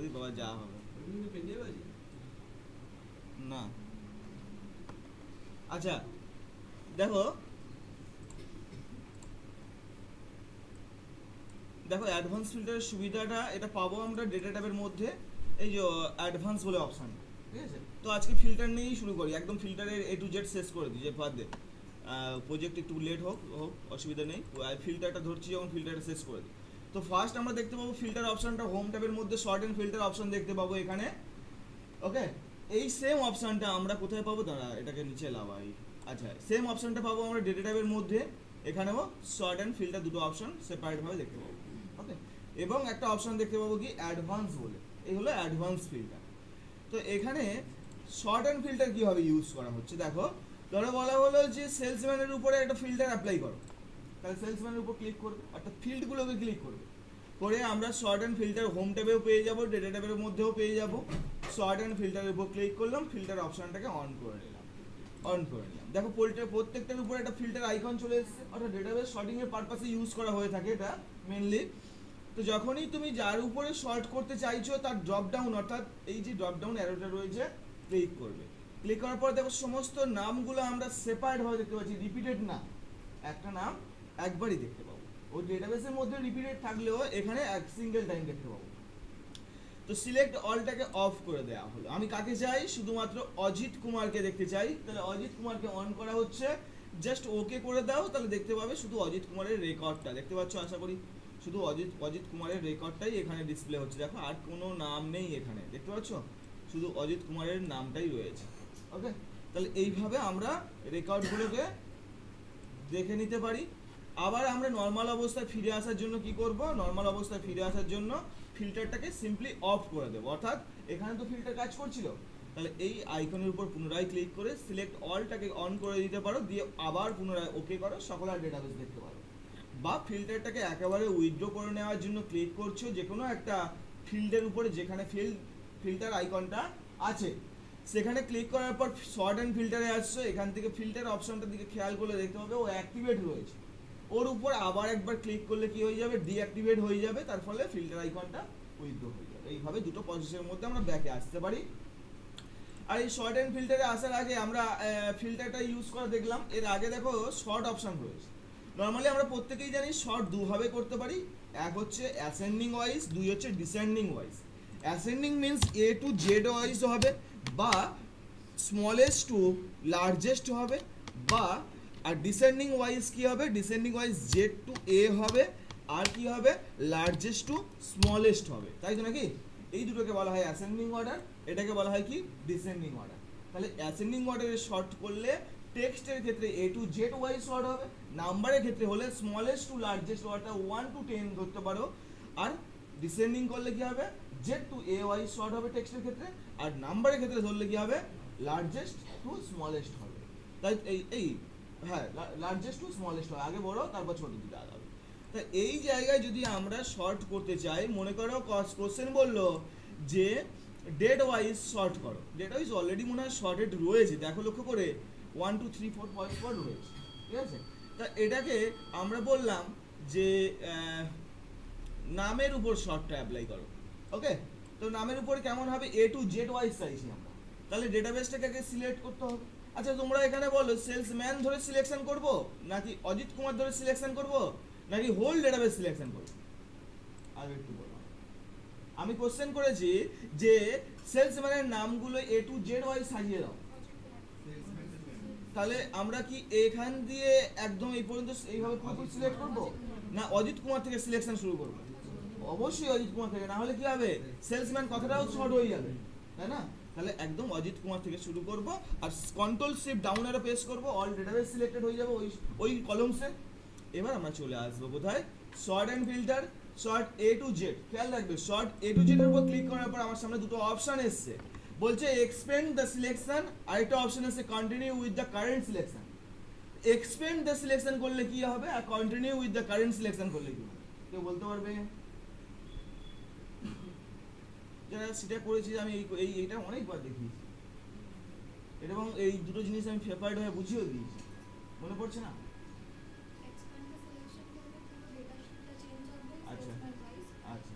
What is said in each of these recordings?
দিই বাবা, যা হবে না। আচ্ছা দেখো দেখো অ্যাডভান্স ফিল্টারের সুবিধাটা এটা পাবো আমরা ডেটা ট্যাবের মধ্যে, এই যে অ্যাডভান্স বলে অপশান, ঠিক আছে? তো আজকে ফিল্টার নিয়েই শুরু করি, একদম ফিল্টারের এ টু জেড শেষ করে দিই, যে বাদ দে প্রজেক্ট একটু লেট হোক হোক অসুবিধা নেই, ফিল্টারটা ধরছি যখন ফিল্টারটা শেষ করে দিই। তো ফার্স্ট আমরা দেখতে পাবো ফিল্টার অপশানটা হোম ট্যাবের মধ্যে শর্ট অ্যান্ড ফিল্টার অপশান দেখতে পাবো এখানে, ওকে? এই সেম অপশানটা আমরা কোথায় পাবো, দাঁড়া এটাকে নিচে লাভাই। আচ্ছা, সেম অপশানটা পাবো আমরা ডেটা ট্যাবের মধ্যে, এখানেও শর্ট অ্যান্ড ফিল্টার দুটো অপশান সেপারেটভাবে দেখতে পাবো, ওকে? এবং একটা অপশান দেখতে পাবো কি অ্যাডভান্স বলে, এই হলো অ্যাডভান্স ফিল্টার। তো এখানে শর্ট অ্যান্ড ফিল্টার কীভাবে ইউজ করা হচ্ছে দেখো, ধরো বলা হলো যে সেলসম্যানের উপরে একটা ফিল্টার অ্যাপ্লাই করো, তাহলে সেলসম্যানের উপর ক্লিক করবে, অর্থাৎ ফিল্ডগুলোকে ক্লিক করবে, করে আমরা শর্ট অ্যান্ড ফিল্টার হোম ট্যাবেও পেয়ে যাবো, ডেটা ট্যাবের মধ্যেও পেয়ে যাবো। শর্ট অ্যান্ড ফিল্টারের উপর ক্লিক করলাম, ফিল্টার অপশানটাকে অন করে নিলাম, দেখো প্রত্যেকটার উপরে একটা ফিল্টার আইকন চলে এসেছে, অর্থাৎ ডেটাবেস শর্টিং এর পারপাসে ইউজ করা হয়ে থাকে এটা মেনলি। তো যখনই তুমি যার উপরে শর্ট করতে চাইছো তার ড্রপ ডাউন, অর্থাৎ এই যে ড্রপ ডাউন অ্যারোটা রয়েছে, ক্লিক করবে। ক্লিক করার পর দেখো সমস্ত নামগুলো আমরা সেপারেট ভাবে দেখতে পাচ্ছি, রিপিটেড না, একটা নাম একবারই দেখতে পাবো। ওই ডেটাবেসের মধ্যে রিপিটেড থাকলেও এখানে এক সিঙ্গেল টাইম দেখতে পাবো। তো সিলেক্ট অলটাকে অফ করে দেওয়া হলো, আমি কাকে চাই, শুধুমাত্র অজিত কুমারকে দেখতে চাই, তাহলে অজিত কুমারকে অন করা হচ্ছে, জাস্ট ওকে করে দাও, তাহলে দেখতে পাবে শুধু অজিত কুমারের রেকর্ডটা দেখতে পাচ্ছ, আশা করি শুধু অজিত কুমারের রেকর্ডটাই এখানে ডিসপ্লে হচ্ছে, দেখো আর কোনো নাম নেই এখানে, দেখতে পাচ্ছ শুধু অজিত কুমারের নামটাই রয়েছে, ওকে? তাহলে এইভাবে আমরা রেকর্ডগুলোকে দেখে নিতে পারি। আবার আমরা নর্মাল অবস্থায় ফিরে আসার জন্য কি করব, নর্মাল অবস্থায় ফিরে আসার জন্য ফিল্টারটাকে সিম্পলি অফ করে দেবো, অর্থাৎ এখানে তো ফিল্টার কাজ করছিল, তাহলে এই আইকনের উপর পুনরায় ক্লিক করে সিলেক্ট অলটাকে অন করে দিতে পারো, দিয়ে আবার পুনরায় ওকে করো, সকলের ডেটাবেস দেখতে পারো। বা ফিল্টারটাকে একেবারে উইথড্র করে নেওয়ার জন্য ক্লিক করছো যে কোনো একটা ফিল্ডের উপরে, যেখানে ফিল্টার আইকনটা আছে সেখানে ক্লিক করার পর শর্ট অ্যান্ড ফিল্টারে আসছো, এখান থেকে ফিল্টার অপশনটার দিকে খেয়াল করলে দেখতে পাবে ও অ্যাক্টিভেট রয়েছে, ওর উপর আবার একবার ক্লিক করলে কি হয়ে যাবে, ডিঅ্যাক্টিভেট হয়ে যাবে, তার ফলে ফিল্টার আইকনটা উইথড্র হয়ে যাবে। এইভাবে দুটো প্রসেসের মধ্যে আমরা ব্যাকে আসতে পারি। আর এই শর্ট অ্যান্ড ফিল্টারে আসার আগে আমরা ফিল্টারটা ইউজ করা দেখলাম, এর আগে দেখো শর্ট অপশন রয়েছে। নর্মালি আমরা প্রত্যেকেই জানি শর্ট দুভাবে করতে পারি, এক হচ্ছে অ্যাসেন্ডিং ওয়াইজ, দুই হচ্ছে descending wise. Ascending means a to Z wise হবে, বা স্মলেস্ট টু লার্জেস্ট হবে, বা আর ডিসেন্ডিং ওয়াইজ কি হবে, ডিসেন্ডিং ওয়াইজ জেড টু এ হবে, আর কি হবে লার্জেস্ট টু স্মলেস্ট হবে, তাই তো নাকি? এই দুটোকে বলা হয় অ্যাসেন্ডিং অর্ডার, এটাকে বলা হয় কি ডিসেন্ডিং অর্ডার। তাহলে অ্যাসেন্ডিং অর্ডারে শর্ট করলে টেক্সটের ক্ষেত্রে এ টু জেড ওয়াইজ শর্ট হবে, নাম্বারের ক্ষেত্রে হলে স্মলেস্ট টু লার্জেস্ট অর্থাৎ 1 to 10 ধরতে পারো, আর ডিসেন্ডিং করলে কি হবে Z to A wise sort হবে টেক্সটের ক্ষেত্রে, আর নাম্বারের ক্ষেত্রে ধরলে কি হবে লার্জেস্ট টু স্মলেস্ট হবে। তাই এই হ্যাঁ লার্জেস্ট টু স্মলেস্ট হয়, আগে বড় তারপর ছোট দিকে আগাবে। তা এই জায়গায় যদি আমরা শর্ট করতে চাই, মনে করো কোশ্চেন বললো যে ডেট ওয়াইজ শর্ট করো, ডেট ওয়াইজ অলরেডি মনে হয় শর্টেড রয়েছে, দেখো লক্ষ্য করে 1 2 3 4 5 পর রয়েছে, ঠিক আছে? তা এটাকে আমরা বললাম যে নামের উপর শর্টটা অ্যাপ্লাই করো, ওকে? তো নামের উপর কেমন হবে, এ টু জেড ওয়াইজ চাইছি আমরা, তাহলে ডেটাবেসটাকে আগে সিলেক্ট করতে হবে। আচ্ছা তোমরা এখানে বলো সেলসম্যান ধরে সিলেকশন করব, নাকি অজিত কুমার ধরে সিলেকশন করব, নাকি হোল ডেটাবেস সিলেকশন করব? আগে একটু বলো। আমি কোশ্চেন করেছি যে সেলসম্যানের নামগুলো এ টু জেড ওয়াইজ সাজিয়ে দাও, তাহলে আমরা কি এখান দিয়ে একদম এই পর্যন্ত এইভাবে পুরোপুরি সিলেক্ট করব, না অজিত কুমার থেকে সিলেকশন শুরু করব? অবশ্যই অজিত কুমার থেকে, না হলে কি হবে সেলসম্যান কথাটাও শর্ট হয়ে যাবে, তাই না? তাহলে একদম অজিত কুমার থেকে শুরু করব, আর control shift down arrow press করব, অল ডেটাবেস সিলেক্টেড হয়ে যাবে ওই কলমসে। এবার আমরা চলে আসবো কোথায়, sort and filter, sort A to Z. খেয়াল রাখবে শর্ট এ টু জেড এর উপর ক্লিক করার পর আমার সামনে দুটো অপশন এসছে, বলছে এক্সপেন্ড দ্য সিলেকশন, আরেকটা অপশন আছে continue with the current selection. Expand the selection করলে কি হবে, আর continue with the current selection করলে কি হবে, কেউ বলতে পারবে? যারা সেটা করেছি আমি এইটা অনেকবার দেখিয়েছি, এবং এই দুটো জিনিস আমি ফেভারিট হয়ে বুঝিয়েও দিয়েছি, মনে পড়ছে না? আচ্ছা আচ্ছা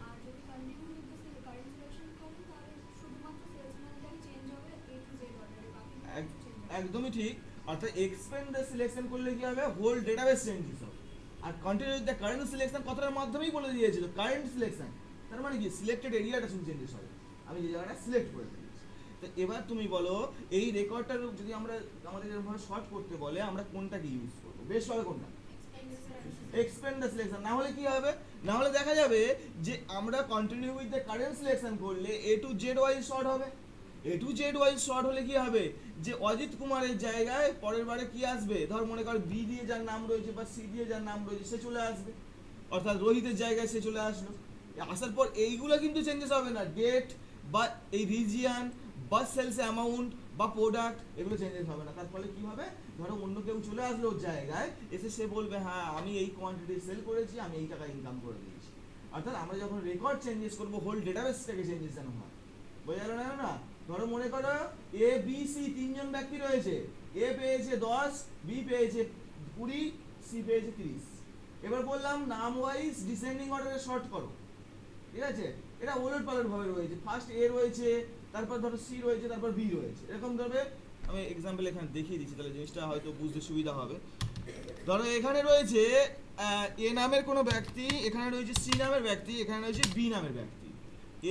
একদমই ঠিক। অর্থাৎ এক্সপেন্ড দ্য সিলেকশন করলে কি হবে, হোল ডেটাবেস চেঞ্জেস হবে। আর continue with the current selection কথাটার মাধ্যমেই বলে দিয়েছিল কারেন্ট সিলেকশন, তার মানে কি সিলেক্টেড এরিয়াটা শুধু চেঞ্জেস হবে, আমি যে জায়গাটা সিলেক্ট করে দিয়েছি। তো এবার তুমি বলো এই রেকর্ডটার যদি আমরা আমাদের এরকমভাবে শর্ট করতে বলে আমরা কোনটাকে ইউজ করবো, বেশ হবে কোনটা, এক্সপেন্ড দ্য সিলেকশন। না হলে কি হবে, না হলে দেখা যাবে যে আমরা continue with the current selection করলে এ টু জেড ওয়াইজ শর্ট হবে। এ টু জেড ওয়াইজ শর্ট হলে কি হবে, যে অজিত কুমারের জায়গায় পরের বারে কি আসবে, ধর মনে কর বি দিয়ে যার নাম রয়েছে বা সি দিয়ে যার নাম রয়েছে সে চলে আসবে, অর্থাৎ রোহিতের জায়গায় সে চলে আসলো। আসার পর এইগুলো কিন্তু চেঞ্জেস হবে না, ডেট বা এই রিজিয়ান বা সেলস অ্যামাউন্ট বা প্রোডাক্ট এগুলো চেঞ্জেস হবে না। তার ফলে কি হবে, ধরো অন্য কেউ চলে আসলো ওর জায়গায়, এসে সে বলবে হ্যাঁ আমি এই কোয়ান্টিটি সেল করেছি, আমি এই টাকা ইনকাম করে দিয়েছি। অর্থাৎ আমরা যখন রেকর্ড চেঞ্জেস করবো হোল ডেটাবেসটাকে চেঞ্জেস যেন হয়, বোঝা গেল না? ধরো মনে করো এ বি সি তিনজন ব্যক্তি রয়েছে, এ পেয়েছে 10, বি পেয়েছে 20, সি পেয়েছে 30। এবার বললাম নাম ওয়াইজ ডিসেন্ডিং অর্ডারে শর্ট করো, ঠিক আছে? এটা ওলট পালট ভাবে রয়েছে, ফার্স্ট এ রয়েছে, তারপর ধরো সি রয়েছে, তারপর বি রয়েছে, এরকম ধরবে। আমি এক্সাম্পল এখানে দেখিয়ে দিচ্ছি, তাহলে জিনিসটা হয়তো বুঝতে সুবিধা হবে। ধরো এখানে রয়েছে এ নামের কোনো ব্যক্তি, এখানে রয়েছে সি নামের ব্যক্তি, এখানে রয়েছে বি নামের ব্যক্তি।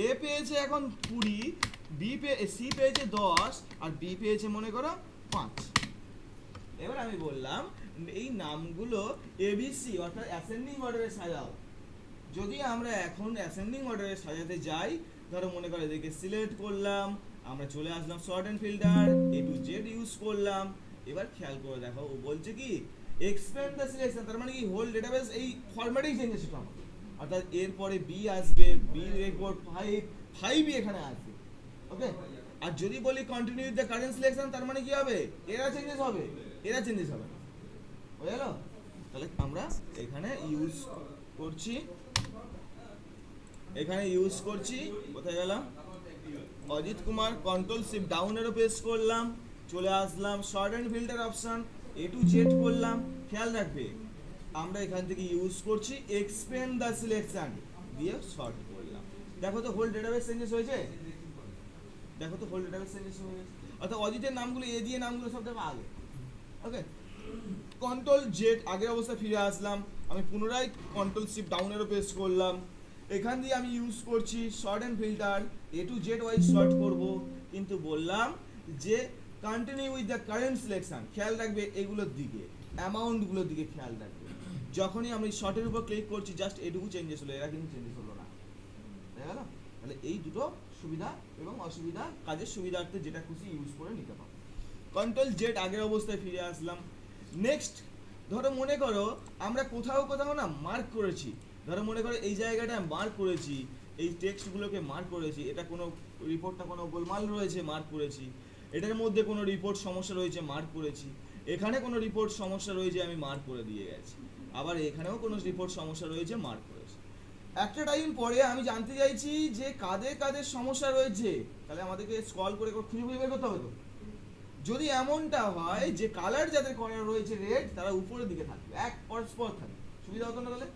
এ পেয়েছে এখন 20, সি পেয়েছে 10 আর বি পেয়েছে মনে করো 5। এবার আমি বললাম এই নামগুলো এবিসি অর্থাৎ অ্যাসেন্ডিং অর্ডারে সাজাও। যদি আমরা এখন অ্যাসেন্ডিং অর্ডারে সাজাতে যাই, ধরো মনে করো এদিকে সিলেক্ট করলাম, আমরা চলে আসলাম sort and filter, A to Z use করলাম। এবার খেয়াল করে দেখো ও বলছে কি এক্সপেন্ড দ্য সিলেকশন, তার মানে কি হোল ডেটাবেস এই ফরম্যাটেই চেঞ্জেস হবে। অর্থাৎ এরপরে বি আসবে, বি রেকর্ড 5ই এখানে আসবে, ওকে। আর যদি বলি continue with the current selection, তার মানে কি হবে, এরা চেঞ্জেস হবে, এরা চেঞ্জেস হবে না, বুঝে গেল? তাহলে আমরা এখানে ইউজ করছি, এখানে ইউজ করছি, কোথায় গেলাম, Ajit Kumar, control shift down arrow press করলাম, চলে আসলাম sort and filter option, A to Z করলাম। খেয়াল রাখবে আমরা এখান থেকে ইউজ করছি এক্সপেন্ড দ্য সিলেকশন দিয়ে শর্ট করলাম। দেখো তো হোল ডেটাবেস চেঞ্জেস হয়েছে, দেখো তো হোল ডেটাবেস চেঞ্জেস হয়েছে। অর্থাৎ অজিতের নামগুলো এ দিয়ে নামগুলো সব দেখো আগে, ওকে। কন্ট্রোল জেড আগের অবস্থায় ফিরে আসলাম, আমি পুনরায় control shift down arrow press করলাম, এখান দিয়ে আমি ইউজ করছি sort and filter, A to Z wise sort করব, কিন্তু বললাম যে continue with the current selection. খেয়াল রাখবে এগুলোর দিকে, অ্যামাউন্টগুলোর দিকে খেয়াল রাখবে। যখনই আমি শর্টের উপর ক্লিক করছি জাস্ট এটুকু চেঞ্জেস হলো, এরা কিন্তু চেঞ্জেস হলো না, তাই গেল? তাহলে এই দুটো সুবিধা এবং অসুবিধা কাজের সুবিধার্থে যেটা খুশি ইউজ করে নিতে পারো। কন্ট্রোল জেড আগের অবস্থায় ফিরে আসলাম। নেক্সট ধরো মনে করো আমরা কোথাও কোথাও না মার্ক করেছি, ধরো মনে করো এই জায়গাটায় মার্ক করেছি, এই টেক্সটগুলোকে মার্ক করেছি, এটা কোনো রিপোর্টটা কোনো গোলমাল রয়েছে মার্ক করেছি, এটার মধ্যে কোনো রিপোর্ট সমস্যা রয়েছে মার্ক করেছি, এখানে কোনো রিপোর্ট সমস্যা রয়েছে আমি মার্ক করে দিয়ে গেছি, আবার এখানেও কোনো রিপোর্ট সমস্যা রয়েছে মার্ক করেছি। একটা টাইম পরে আমি জানতে চাইছি যে কাদের কাদের সমস্যা রয়েছে, তাহলে আমাদেরকে স্ক্রল করে খুঁজে খুঁজে বের করতে হবে তো। যদি এমনটা হয় যে কালার যাদের করা রয়েছে রেড, তারা উপরের দিকে থাকবে, এক পরস্পর থাকবে, সুবিধা হতো না?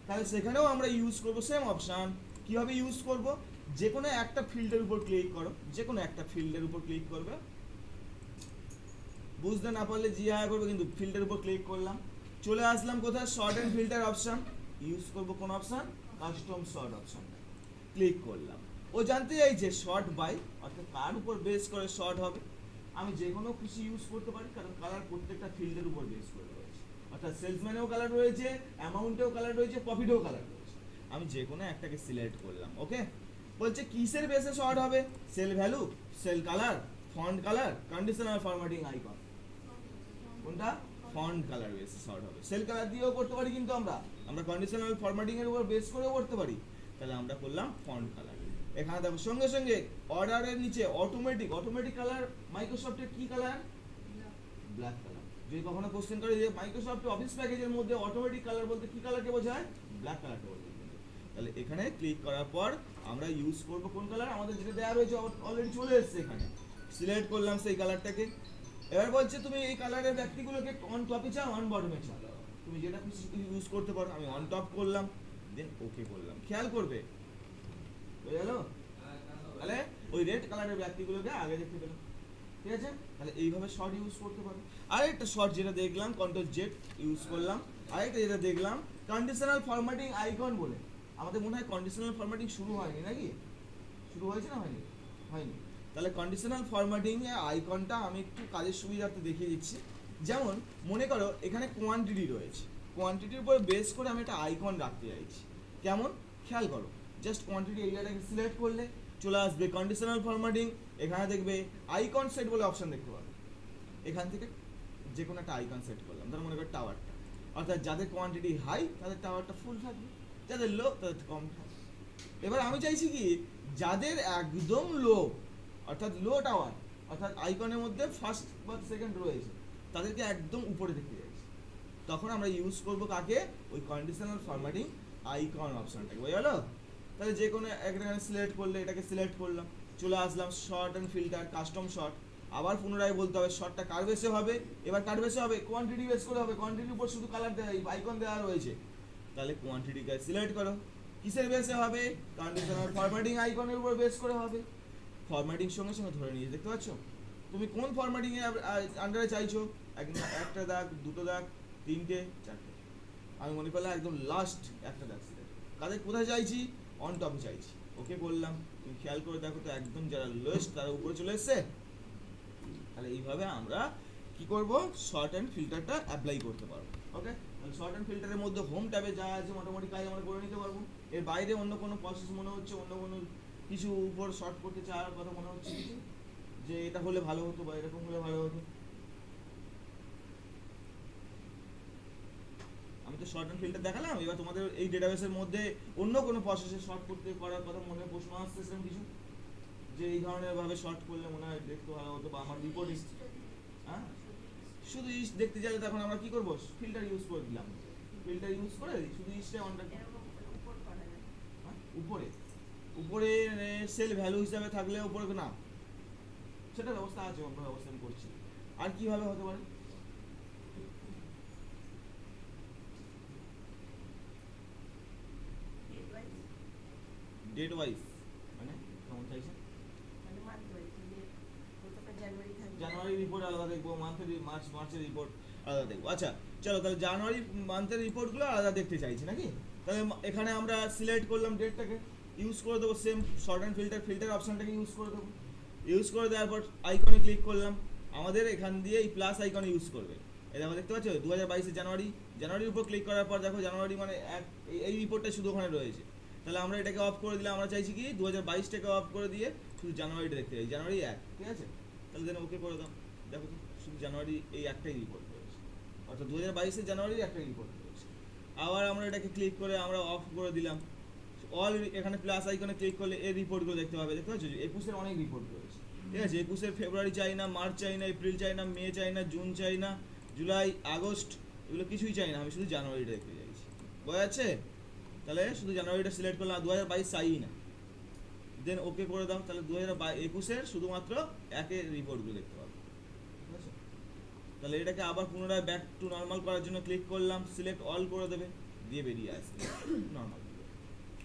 তাহলে সেখানেও আমরা ইউজ করব সেম অপশন। কিভাবে ইউজ করব, যে কোনো একটা ফিল্ডের উপর ক্লিক করো, যে কোনো একটা ফিল্ডের উপর ক্লিক করবে, বুঝতে না পারলে জিজ্ঞাসা করবে, কিন্তু ফিল্ডের উপর ক্লিক করলাম, চলে আসলাম কোথায়, sort and filter option, use করব কোন option, custom short option, click করলাম। ও জানতে চাইছে শর্ট বাই, অর্থাৎ কার উপর বেস করে শর্ট হবে। আমি যে কোনো খুশি ইউজ করতে পারি, কারণ কালার প্রত্যেকটা ফিল্ডের উপর বেস করে রয়েছে, অর্থাৎ সেলসম্যানেও কালার রয়েছে, অ্যামাউন্টেও কালার রয়েছে, প্রফিটেও কালার রয়েছে। আমি যে কোনো একটাকে সিলেক্ট করলাম, ওকে। বলছে কিসের বেসে শর্ট হবে, cell value, cell colour, font colour, conditional formatting icon, কোনটা, ফন্ট কালার বেসে শর্ট হবে। সেল কালার দিয়েও করতে পারি, কিন্তু আমরা কন্ডিশনাল ফরম্যাটিং এর উপর বেস করেও করতে পারি, তাহলে আমরা করলাম ফন্ট কালার। এখানে দেখো সঙ্গে সঙ্গে অর্ডারের নিচে অটোমেটিক কালার, মাইক্রোসফটের কি কালার, ব্ল্যাক কালার। যদি কখনো কোশ্চেন করে যে মাইক্রোসফট অফিস প্যাকেজের মধ্যে অটোমেটিক কালার বলতে কি কালারকে বোঝায়, ব্ল্যাক কালারকে বোঝায়। তাহলে এখানে ক্লিক করার পর আমরা ইউজ করব কোন কালার, আমাদের যেটা দেওয়া রয়েছে অলরেডি চলে এসেছে, এখানে সিলেক্ট করলাম সেই কালারটাকে। এবার বলছে তুমি এই কালারের ব্যক্তিগুলোকে অন টপে চাও, অন বটমে চাও, তুমি যেটা ইউজ করতে পারো। আমি অন টপ করলাম, দেন ওকে করলাম। খেয়াল করবে, বুঝে গেল? তাহলে ওই রেড কালারের ব্যক্তিগুলোকে আগে দেখতে পেলাম। ঠিক আছে? তাহলে এইভাবে শর্ট ইউজ করতে পারো। আরেকটা শর্ট যেটা দেখলাম কন্ট্রোল জেড ইউজ করলাম। আরেকটা যেটা দেখলাম কন্ডিশনাল ফরম্যাটিং আইকন বলে। আমাদের মনে হয় কন্ডিশনাল ফরম্যাটিং শুরু হয়নি নাকি? শুরু হয়েছে না হয়নি? হয়নি। তাহলে কন্ডিশনাল ফরম্যাটিং এর আইকনটা আমি একটু কাজের সুবিধার্থে দেখিয়ে দিচ্ছি। যেমন মনে করো এখানে কোয়ান্টিটি রয়েছে, কোয়ান্টিটির উপর বেস করে আমি একটা আইকন রাখতে চাইছি। কেমন? খেয়াল করো, জাস্ট কোয়ান্টিটি এরিয়াটাকে সিলেক্ট করলে চলে আসবে কন্ডিশনাল ফরম্যাটিং। এখানে দেখবে আইকন সেট বলে অপশন দেখতে পাবে। এখান থেকে যে কোনো একটা আইকন সেট করলাম, ধরো মনে করো টাওয়ারটা, অর্থাৎ যাদের কোয়ান্টিটি হাই তাদের টাওয়ারটা ফুল থাকবে, যাদের লো তাদের কম থাকবে। এবার আমি চাইছি কি, যাদের একদম লো অর্থাৎ লো টাওয়ার অর্থাৎ আইকনের মধ্যে ফার্স্ট বা সেকেন্ড রয়েছে তাদেরকে একদম উপরে দেখতে চাইছি, তখন আমরা ইউজ করব কাকে? ওই কন্ডিশনাল ফরম্যাটিং আইকন অপশনটাকে। বুঝে গেল? তাহলে যে কোনো একটা সিলেক্ট করলে এটাকে সিলেক্ট করলাম, চলে আসলাম sort and filter custom sort. আবার পুনরায় বলতে হবে শর্টটা কার বেসে হবে? এবার কার বেসে হবে? কোয়ান্টিটি বেস করে হবে। কোয়ান্টিটির উপর শুধু কালার দেওয়া আইকন দেওয়া রয়েছে, তাহলে কোয়ান্টিটিকে সিলেক্ট করো। কিসের বেসে হবে? কন্ডিশনাল ফরম্যাটিং আইকনের উপর বেস করে হবে। ফরম্যাটিং সঙ্গে সঙ্গে ধরে নিয়েছে, দেখতে পাচ্ছ? তুমি কোন ফরম্যাটিং এর আন্ডারে চাইছো? একটা দাগ, দুটো দাগ, তিনটে, চারটে। আমি মনে করলাম একদম লাস্ট একটা দাগ সিলেক্ট। কাদের কোথায় চাইছি? অন টপে চাইছি। ওকে বললাম। তুমি খেয়াল করে দেখো তো একদম যারা লোয়েস্ট তারা উপরে চলে এসেছে। তাহলে এইভাবে আমরা কি করব? শর্ট অ্যান্ড ফিল্টারটা অ্যাপ্লাই করতে পারবো। ওকে? তাহলে শর্ট অ্যান্ড ফিল্টারের মধ্যে হোম ট্যাবে যা আছে মোটামুটি কাজ আমরা করে নিতে পারবো। এর বাইরে অন্য কোনো প্রসেস মনে হচ্ছে, অন্য কোনো কিছু উপর শর্ট করতে চাওয়ার কথা মনে হচ্ছে কিছু, যে এটা হলে ভালো হতো বা এরকম হলে ভালো হতো? আমি তো শর্ট অ্যান্ড ফিল্টার দেখালাম, এবার তোমাদের এই ডেটাবেসের মধ্যে অন্য কোনো প্রসেসে শর্ট করতে করার কথা মনে প্রশ্ন আসছে সেরকম কিছু, যে এই ধরনের ভাবে শর্ট করলে মনে হয় দেখতে ভালো হতো বা আমার রিপোর্টিং। হ্যাঁ, শুধু ইস্ট দেখতে চাইলে তখন আমরা কি করব? ফিল্টার ইউজ করে দিলাম। ফিল্টার ইউজ করে শুধু ইস্টে অনটা উপরে উপরে সেল ভ্যালু হিসাবে থাকলে উপরে না, সেটা ব্যবস্থা আছে, অন্য ব্যবস্থা আমি করছি। আর কিভাবে হতে পারে? ডেট ওয়াইজ মানে কেমন চাইছেন? জানুয়ারি রিপোর্ট আলাদা দেখবো, মার্চের রিপোর্ট আলাদা দেখবো। আচ্ছা চলো, তাহলে জানুয়ারি মান্থের রিপোর্টগুলো আলাদা দেখতে চাইছি নাকি? তাহলে এখানে আমরা সিলেক্ট করলাম ডেটটাকে, ইউজ করে দেবো সেম শর্ট অ্যান্ড ফিল্টার অপশনটাকে ইউজ করে দেবো। ইউজ করে দেওয়ার পর আইকনে ক্লিক করলাম। আমাদের এখান দিয়ে এই প্লাস আইকন ইউজ করবে। এই দেখো, দেখতে পাচ্ছ 2022 জানুয়ারির উপর ক্লিক করার পর দেখো জানুয়ারি মানে এই রিপোর্টটা শুধু ওখানে রয়েছে। তাহলে আমরা এটাকে অফ করে দিলে, আমরা চাইছি কি 2022টাকে অফ করে দিয়ে শুধু জানুয়ারিটা দেখতে চাই, জানুয়ারি 1, ঠিক আছে? তাহলে দেন ওকে করে দাও। দেখো তো শুধু জানুয়ারি এই একটাই রিপোর্ট রয়েছে, অর্থাৎ 2022 জানুয়ারির একটাই রিপোর্ট রয়েছে। আবার আমরা এটাকে ক্লিক করে আমরা অফ করে দিলাম। অল এখানে প্লাস আইকনে ক্লিক করলে এই রিপোর্টগুলো দেখতে পাবে। দেখতে পাচ্ছ 21-এর অনেক রিপোর্ট রয়েছে, ঠিক আছে? 21-এর ফেব্রুয়ারি চাই না, মার্চ চাই না, এপ্রিল চাই না, মে চাই না, জুন চাই না, জুলাই, আগস্ট এগুলো কিছুই চাই না, আমি শুধু জানুয়ারিটা দেখতে চাইছি। বোঝা যাচ্ছে? তাহলে শুধু জানুয়ারিটা সিলেক্ট করলাম, 2022 চাই না, দেন ওকে করে দাও। তাহলে 2021-এর শুধুমাত্র একের রিপোর্টগুলো দেখতে পাবে, ঠিক আছে? তাহলে এটাকে আবার পুনরায় ব্যাক টু নর্মাল করার জন্য ক্লিক করলাম, সিলেক্ট অল করে দেবে, দিয়ে বেরিয়ে আসবে নর্মাল।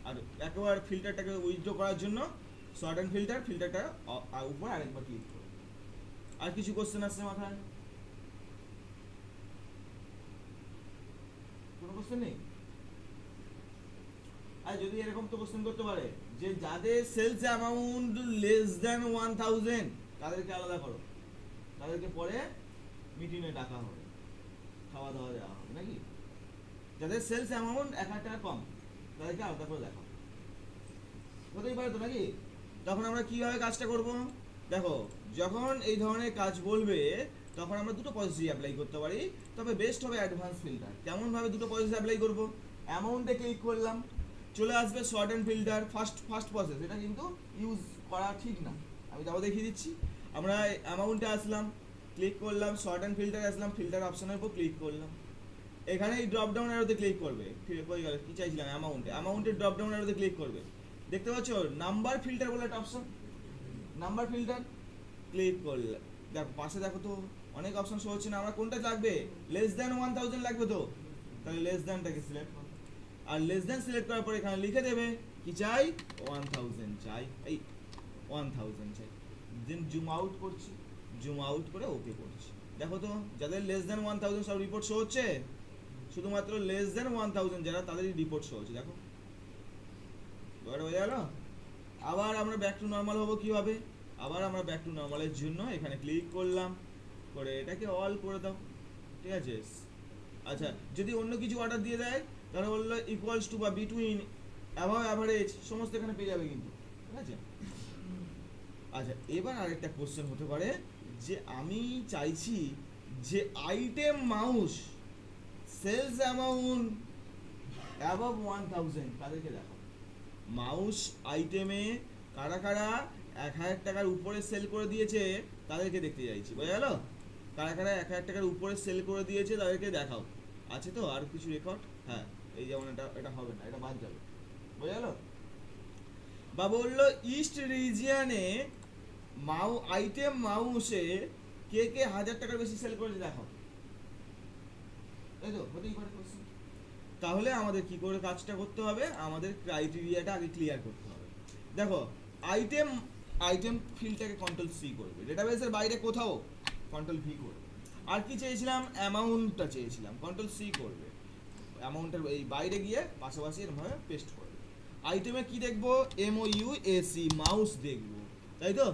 আর একেবারে ফিল্টারটাকে উইথড্র করার জন্য শর্ট অ্যান্ড ফিল্টারটা উপর আরেকবার ক্লিক করো। আর কিছু কোশ্চেন আসছে মাথায়? কোনো কোশ্চেন নেই? আর যদি এরকম তো কোশ্চেন করতে পারে যে যাদের সেলস অ্যামাউন্ট লেস দ্যান 1000 তাদেরকে আলাদা করো, তাদেরকে পরে মিটিংয়ে ডাকা হবে, খাওয়া দাওয়া দেওয়া হবে নাকি? যাদের সেলস অ্যামাউন্ট 1000 টাকা কম তাদেরকে আলাদা করে দেখা হতেই পারে তো নাকি? তখন আমরা কিভাবে কাজটা করব? দেখো, যখন এই ধরনের কাজ বলবে তখন আমরা দুটো পদ্ধতি অ্যাপ্লাই করতে পারি, তবে বেস্ট হবে অ্যাডভান্স ফিল্টার। কেমন ভাবে দুটো পদ্ধতি অ্যাপ্লাই করব? অ্যামাউন্টে ক্লিক করলাম, চলে আসবে short and filter, first process, এটা কিন্তু ইউজ করা ঠিক না, আমি তাও দেখিয়ে দিচ্ছি। আমরা অ্যামাউন্টে আসলাম, ক্লিক করলাম, short and filter Aslam, filter অপশনের উপর ক্লিক করলাম। এখানে এই ড্রপ ডাউন অ্যারোতে ক্লিক করবে, হয়ে গেল কি চাইছিলাম অ্যামাউন্টের ড্রপ ডাউন অ্যারোতে ক্লিক করবে। দেখতে পাচ্ছ নাম্বার ফিল্টার বলে একটা অপশন, নাম্বার ফিল্টার ক্লিক করলে দেখো পাশে দেখো তো অনেক অপশন শো হচ্ছে না। আমরা কোনটা লাগবে? লেস দ্যান 1000 লাগবে তো, তাহলে লেস দ্যানটাকে সিলেক্ট করো। আর লেস দ্যান সিলেক্ট করার পর এখানে লিখে দেবে কি চাই, 1000 চাই, এই 1000 চাই। দেন জুম আউট করছি, জুম আউট করে ওকে করছি। দেখো তো যাদের লেস দ্যান 1000 সব রিপোর্ট শো হচ্ছে, শুধুমাত্র লেস দ্যান 1000 যারা তাদেরই রিপোর্ট শো হচ্ছে। দেখো এবার হয়ে গেল। আবার আমরা ব্যাক টু নর্মাল হবো কিভাবে? আবার আমরা ব্যাক টু নর্মালের জন্য এখানে ক্লিক করলাম, করে এটাকে অল করে দাও, ঠিক আছে। আচ্ছা যদি অন্য কিছু অর্ডার দিয়ে দেয় তাহলে বললো ইকুয়ালস টু বা বিটুইন, অ্যাভাব, অ্যাভারেজ সমস্ত এখানে পেয়ে যাবে কিন্তু, ঠিক আছে। আচ্ছা এবার আরেকটা কোশ্চেন হতে পারে যে আমি চাইছি যে আইটেম মাউস সেলস অ্যামাউন্ট অ্যাভাব 1000 তাদেরকে দেখো। মাউস আইটেমে কারা কারা 1000 টাকার উপরে সেল করে দিয়েছে তাদেরকে দেখতে চাইছি, বোঝা গেল? কারা কারা 1000 টাকার উপরে সেল করে দিয়েছে তাদেরকে দেখাও। আছে তো আর কিছু রেকর্ড? হ্যাঁ, এই যেমন এটা হবে না, এটা বাদ যাবে, বোঝা গেল? বা বললো ইস্ট রিজিয়নে আইটেম মাউসে কে কে 1000 টাকার বেশি সেল করেছে দেখাও, তাই তো? হতেই পারে কোশ্চেন। তাহলে আমাদের কি করে কাজটা করতে হবে? আমাদের ক্রাইটেরিয়াটা আগে ক্লিয়ার করতে হবে। দেখো আইটেম ফিল্ডটাকে কন্ট্রোল সি করবে, ডেটাবেসের বাইরে কোথাও কন্ট্রোল ভি করবে। আর কি চেয়েছিলাম? অ্যামাউন্টটা চেয়েছিলাম, কন্ট্রোল সি করবে। অ্যামাউন্টের এই বাইরে গিয়ে পাশাপাশি এরভাবে পেস্ট করবে। আইটেমে কি দেখবো? MOUSE মাউস দেখবো, তাই তো?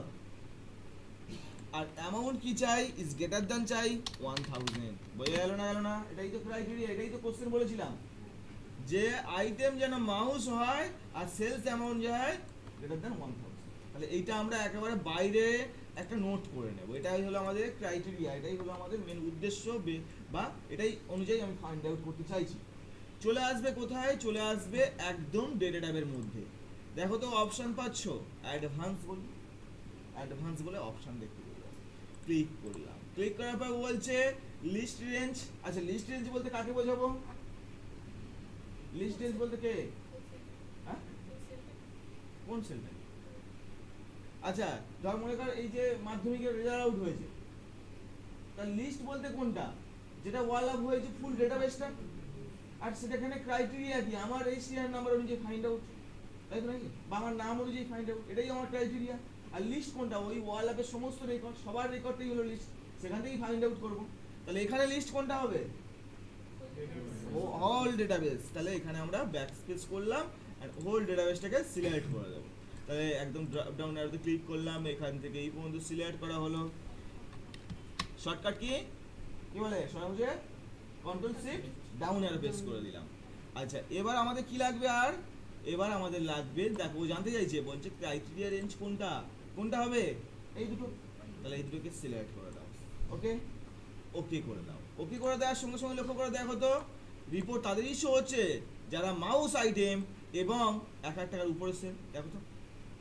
আর অ্যামাউন্ট কি চাই? ইজ গ্রেটার দ্যান চাই 1000। বোঝা গেল না? গেল না? এটাই তো ক্রাইটেরিয়া, এটাই তো কোশ্চেন বলেছিলাম যে আইটেম যেন মাউস হয় আর সেলস অ্যামাউন্ট যে হয় গ্রেটার দ্যান 1000। তাহলে এইটা আমরা একেবারে বাইরে একটা নোট করে নেব। এটাই হলো আমাদের ক্রাইটেরিয়া, এটাই হলো আমাদের মেন উদ্দেশ্য, বা এটাই অনুযায়ী আমি ফাইন্ড আউট করতে চাইছি। চলে আসবে কোথায়? চলে আসবে একদম ডেটা ট্যাবের মধ্যে। দেখো তো অপশন পাচ্ছ, অ্যাডভান্স বলে অপশন দেখতে পেলাম, ক্লিক করলাম। ক্লিক করার পর বলছে লিস্ট রেঞ্জ। আচ্ছা লিস্ট রেঞ্জ বলতে কাকে বোঝাবো? লিস্ট রেঞ্জ বলতে কে? হ্যাঁ, কোন সেলটা? আচ্ছা ধর মনে কর এই যে মাধ্যমিকের রেজাল্ট আউট হয়েছে, তার লিস্ট বলতে কোনটা? যেটা ওয়াল আপ হয়েছে ফুল ডেটাবেসটা, আর সেটাখানে ক্রাইটেরিয়া কি? আমার এই সিরিয়াল নাম্বার অনুযায়ী ফাইন্ড আউট, তাই তো নাকি? বা আমার নাম অনুযায়ী ফাইন্ড আউট, এটাই আমার ক্রাইটেরিয়া। আর লিস্ট কোনটা? ওই ওয়াল আপের সমস্ত রেকর্ড, সবার রেকর্ডটাই হলো লিস্ট, সেখান থেকেই ফাইন্ড আউট করবো। তাহলে এখানে লিস্ট কোনটা হবে? Whole database. তাহলে এখানে আমরা ব্যাকস্পেস করলাম আর হোল ডেটাবেসটাকে সিলেক্ট করে দেবো। তাহলে একদম ড্রপ ডাউন অ্যারোতে ক্লিক করলাম, এখান থেকে এই পর্যন্ত সিলেক্ট করা হলো। শর্টকাট কি বলে? সহজে control shift down arrow press করে দিলাম। আচ্ছা এবার আমাদের কি লাগবে? আর এবার আমাদের লাগবে, দেখো ও জানতে চাইছে, বলছে ক্রাইটেরিয়া রেঞ্জ কোনটা হবে? এই দুটো। তাহলে এই দুটোকে সিলেক্ট করে দাও, ওকে করে দাও। ওকে করে দেওয়ার সঙ্গে সঙ্গে লক্ষ্য করে দেখো তো রিপোর্ট তাদেরই শো হচ্ছে যারা মাউস আইটেম এবং 1000 টাকার উপরে সেল। দেখো তো,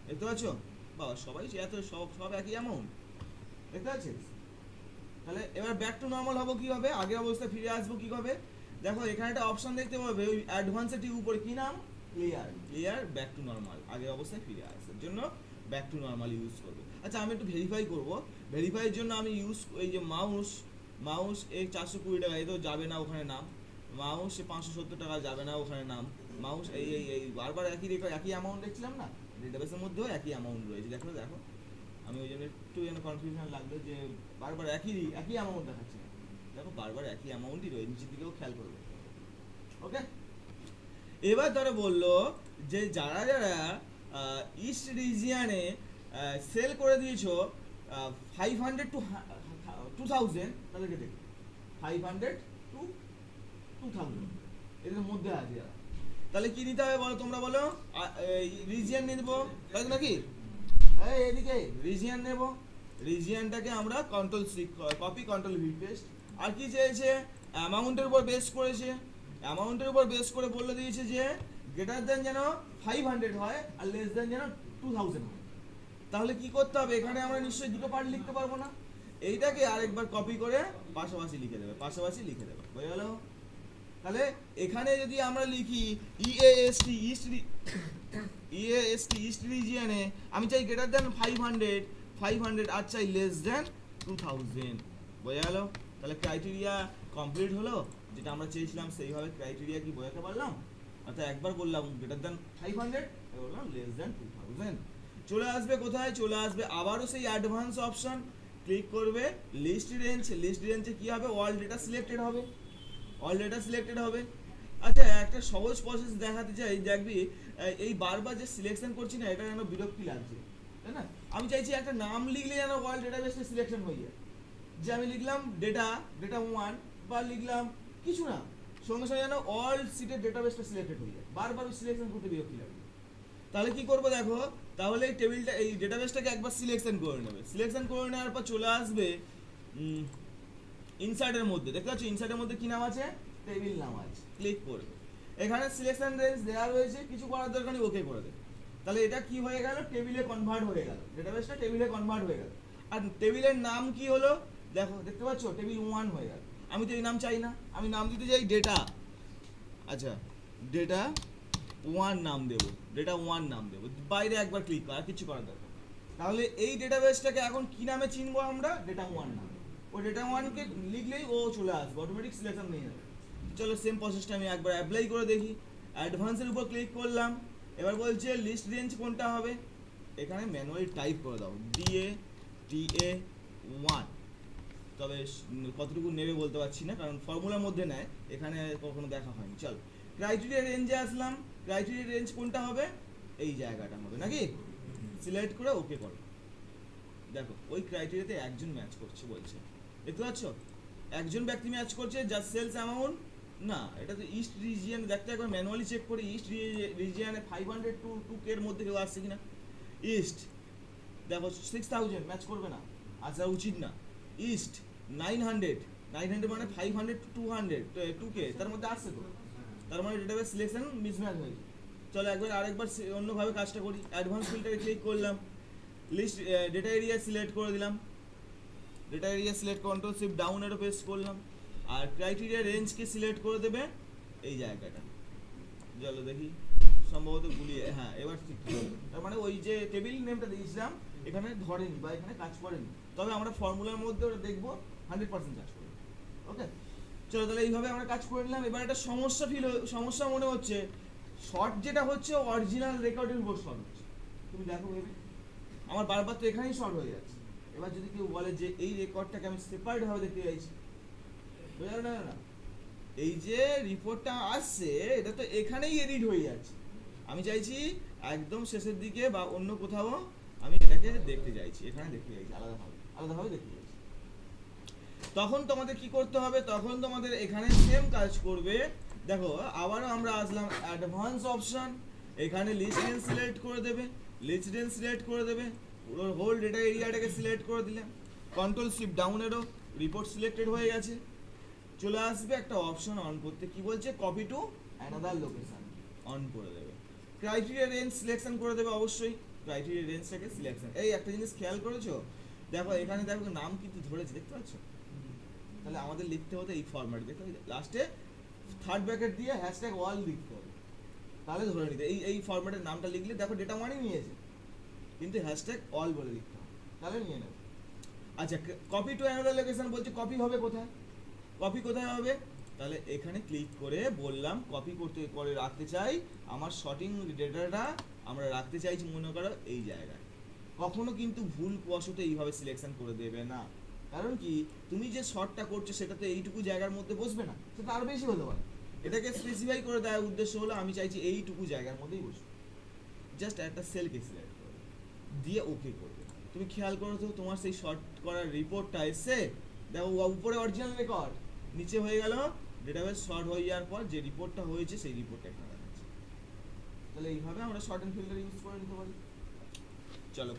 দেখতে পাচ্ছ? বাবা সবাই এত সব একই অ্যামাউন্ট, দেখতে পাচ্ছিস? তাহলে এবার ব্যাক টু নর্মাল হবো কিভাবে? আগের অবস্থায় ফিরে আসবো কিভাবে? দেখো এখানে একটা অপশন দেখতে পাবে, ওই অ্যাডভান্সের ঠিক উপরে কি নাম? ক্লিয়ার ব্যাক টু নর্মাল, আগের অবস্থায় ফিরে আসার জন্য ব্যাক টু নর্মাল ইউজ করবে। আচ্ছা আমি একটু ভেরিফাই করব, ভেরিফাইয়ের জন্য আমি এই যে মাউস এই 420 টাকা, এই তো যাবে না ওখানে নাম। মাউস 570 টাকা যাবে না ওখানে নাম। মাউস এই বারবার একই অ্যামাউন্ট দেখছিলাম না, ডেটাবেসের মধ্যেও একই অ্যামাউন্ট রয়েছে। দেখো আমি ওই জন্য একটু কনফিউশন লাগলো যে বারবার একই অ্যামাউন্ট দেখাচ্ছে। দেখো বারবার একই অ্যামাউন্টই রয়েছে, নিচের দিকেও খেয়াল করবে, ওকে। এবার তারা বললো যে যারা ইস্ট রিজিয়নে সেল করে দিয়েছো 500 to 2000, তাদেরকে দেখো 500 to 2000 এদের মধ্যে আছে যারা। তাহলে কি নিতে হবে বলো? তোমরা বলো। রিজিয়ন নিয়ে নেবো, তাই নাকি? এদিকে রিজিয়ন নেব, রিজিয়নটাকে আমরা control C copy, control V paste. আর কি চেয়েছে? অ্যামাউন্টের উপর বেস করেছে, অ্যামাউন্টের উপর বেস করে বলে দিয়েছে যে গ্রেটার দেন যেন 500 হয় আর লেস দেন যেন 2000 হয়। তাহলে কি করতে হবে? এখানে আমরা নিশ্চয়ই দুটো পার্ট লিখতে পারবো না, এইটাকে আরেকবার কপি করে পাশাপাশি লিখে দেবে, বুঝে গেল? তাহলে এখানে যদি আমরা লিখি EAST ইস্ট রিজিয়নে আমি চাই গ্রেটার দেন 500 আর চাই লেস দেন 2000, বোঝা গেল? তাহলে ক্রাইটেরিয়া কমপ্লিট হলো, যেটা আমরা চেয়েছিলাম সেইভাবে ক্রাইটেরিয়া কি বোঝাতে পারলাম। অর্থাৎ একবার বললাম গ্রেটার দেন 500, বললাম লেস দেন 2000। চলে আসবে কোথায়? চলে আসবে আবারও সেই অ্যাডভান্স অপশন, ক্লিক করবে লিস্ট রেঞ্জে কি হবে, অল ডেটা সিলেক্টেড হবে। আচ্ছা একটা সহজ প্রসেস দেখাতে চাই, দেখবি এই বারবার যে সিলেকশন করছি না, এটা যেন বিরক্তি লাগছে, তাই না? আমি চাইছি একটা নাম লিখলে যেন অল ডেটাবেসটা সিলেকশন হয়ে যায়, যে আমি লিখলাম ডেটা 1 বা লিখলাম কিছু না, সঙ্গে সঙ্গে যেন অল সিটের ডেটাবেসটা সিলেক্টেড হয়ে যায়, বারবার সিলেকশন করতে বিরক্তি লাগে। তাহলে কি করবো দেখো, তাহলে এই টেবিলটা এই ডেটাবেসটাকে একবার সিলেকশন করে নেওয়ার পর চলে আসবে ইনসার্টের মধ্যে, দেখতে পাচ্ছ ইনসার্টের মধ্যে কি নাম আছে, টেবিল নাম আছে, ক্লিক করবে। এখানে সিলেকশন রেঞ্জ দেওয়া রয়েছে, কিছু করার দরকার নেই, ওকে করে দেবে। তাহলে এটা কি হয়ে গেল, টেবিলে কনভার্ট হয়ে গেল, ডেটাবেসটা টেবিলে কনভার্ট হয়ে গেল। আর টেবিলের নাম কি হলো দেখো, দেখতে পাচ্ছ টেবিল 1 হয়ে গেল। আমি তো এই নাম চাই না, আমি নাম দিতে চাই ডেটা, আচ্ছা ডেটা 1 নাম দেবো, বাইরে একবার ক্লিক কর, আর কিছু করার দরকার। তাহলে এই ডেটাবেসটাকে এখন কি নামে চিনবো আমরা, ডেটা 1 নামে। ও ডেটা 1 কে লিখলেই ও চলে আসবে, অটোমেটিক সিলেকশন নিয়ে যাবে। চলো সেম প্রসেসটা আমি একবার অ্যাপ্লাই করে দেখি। অ্যাডভান্সের উপর ক্লিক করলাম, এবার বলছে লিস্ট রেঞ্জ কোনটা হবে, এখানে ম্যানুয়ালি টাইপ করে দাও DATA1। তবে কতটুকু নেবে বলতে পারছি না, কারণ ফর্মুলার মধ্যে নেয়, এখানে কখনো দেখা হয়নি। চল ক্রাইটেরিয়া রেঞ্জে আসলাম, ক্রাইটেরিয়া রেঞ্জ কোনটা হবে, এই জায়গাটা হবে নাকি, সিলেক্ট করে ওকে করো। দেখো ওই ক্রাইটেরিয়াতে একজন ম্যাচ করছে বলছে, দেখতে পাচ্ছ একজন ব্যক্তি ম্যাচ করছে, জাস্ট সেলস অ্যামাউন্ট না, এটা তো ইস্ট রিজিয়ন, দেখতে একবার ম্যানুয়ালি চেক করি ইস্ট রিজিয়নে 500 to 2K এর মধ্যে কেউ আসছে কিনা। ইস্ট দেখো 6000 ম্যাচ করবে না, আসা উচিত না। ইস্ট 900 মানে 500 to 2K তার মধ্যে আসছে তো, তার মানে ডেটাবেস সিলেকশন মিসম্যাচ হয়েছে। চলো আরেকবার অন্যভাবে কাজটা করি। অ্যাডভান্স ফিল্টারে ক্লিক করলাম, লিস্ট ডেটা এরিয়া সিলেক্ট করে দিলাম, data area select control shift down এরও পেস্ট করলাম, আর ক্রাইটেরিয়া রেঞ্জকে সিলেক্ট করে দেবে এই জায়গাটা। চলো দেখি, সম্ভবত গুলিয়ে, হ্যাঁ এবার ঠিক। তার মানে ওই যে টেবিল নেমটা দিয়েছিলাম এখানে ধরেনি বা এখানে কাজ করেনি, তবে আমরা ফর্মুলার মধ্যে ওটা দেখবো 100% কাজ করবে। ওকে চলো তাহলে এইভাবে আমরা কাজ করে নিলাম। এবার একটা সমস্যা মনে হচ্ছে, শর্ট যেটা হচ্ছে অরিজিনাল রেকর্ডের উপর শর্ট হচ্ছে। তুমি দেখো ভেবে, আমার বারবার তো এখানেই শর্ট হয়ে যাচ্ছে। এবার যদি কেউ বলে যে এই রেকর্ডটাকে আমি সেপারেট ভাবে দেখতে চাইছি, বুঝা গেল না, এই যে রিপোর্টটা আসছে এটা তো এখানেই এডিট হয়ে যাচ্ছে, আমি চাইছি একদম শেষের দিকে বা অন্য কোথাও আমি এটাকে দেখতে চাইছি, এখানে দেখতে চাইছি আলাদাভাবে দেখতে চাইছি। তখন তোমাদের কি করতে হবে, তখন তোমাদের এখানে সেম কাজ করবে। দেখো আবারও আমরা আসলাম অ্যাডভান্স অপশন, এখানে লিস্ট রেঞ্জ সিলেক্ট করে দেবে, পুরো হোল ডেটা এরিয়াটাকে সিলেক্ট করে দিলাম, কন্ট্রোল শিফট ডাউন এরো, রিপোর্ট সিলেক্টেড হয়ে গেছে। চলে আসবে একটা অপশন অন করতে, কি বলছে, copy to another location, on করে দেবে। ক্রাইটেরিয়া রেঞ্জ সিলেকশন করে দেবে, অবশ্যই ক্রাইটেরিয়া রেঞ্জটাকে সিলেকশন। এই একটা জিনিস খেয়াল করেছো, দেখো এখানে দেখো নাম কিন্তু ধরেছে, দেখতে পাচ্ছ, তাহলে আমাদের লিখতে হতো এই ফরম্যাট, দেখতে লাস্টে থার্ড ব্র্যাকেট দিয়ে হ্যাশট্যাগ অল লিখতে হবে, তাহলে ধরে নিতে এই ফরম্যাটের নামটা লিখলে দেখো ডেটা 1ই নিয়েছে, কিন্তু হ্যাশট্যাগ অল বলে লিখতে হবে, তাহলে নিয়ে নেবে। আচ্ছা কপি টু অ্যানাদার লোকেশন বলছে, কপি হবে কোথায়, তাহলে এখানে ক্লিক করে বললাম কপি করে রাখতে চাই, আমার শর্টিং ডেটাটা আমরা রাখতে চাইছি মনে করো এই জায়গায়। কখনো কিন্তু ভুল বশত এইভাবে সিলেকশন করে দেবে না, কারণ কি তুমি যে শর্টটা করছো সেটা তো এইটুকু জায়গার মধ্যে বসবে না, সেটা আরো বেশি হতে পারে। এটাকে স্পেসিফাই করে দেওয়ার উদ্দেশ্য হলো আমি চাইছি এইটুকু জায়গার মধ্যেই বসবে, জাস্ট একটা সেলকে সিলেক্ট করবে দিয়ে ওকে করবে। তুমি খেয়াল করো তো তোমার সেই শর্ট করার রিপোর্টটা এসছে, দেখো উপরে অরিজিনাল রেকর্ড, নিচে হয়ে গেল ডেটাবেস শর্ট হয়ে যাওয়ার পর যে রিপোর্টটা হয়েছে সেই রিপোর্টটা এখানে দেখাচ্ছে। তাহলে এইভাবে আমরা শর্ট এন্ড ফিল্টার ইউজ করে নিতে পারি। চলো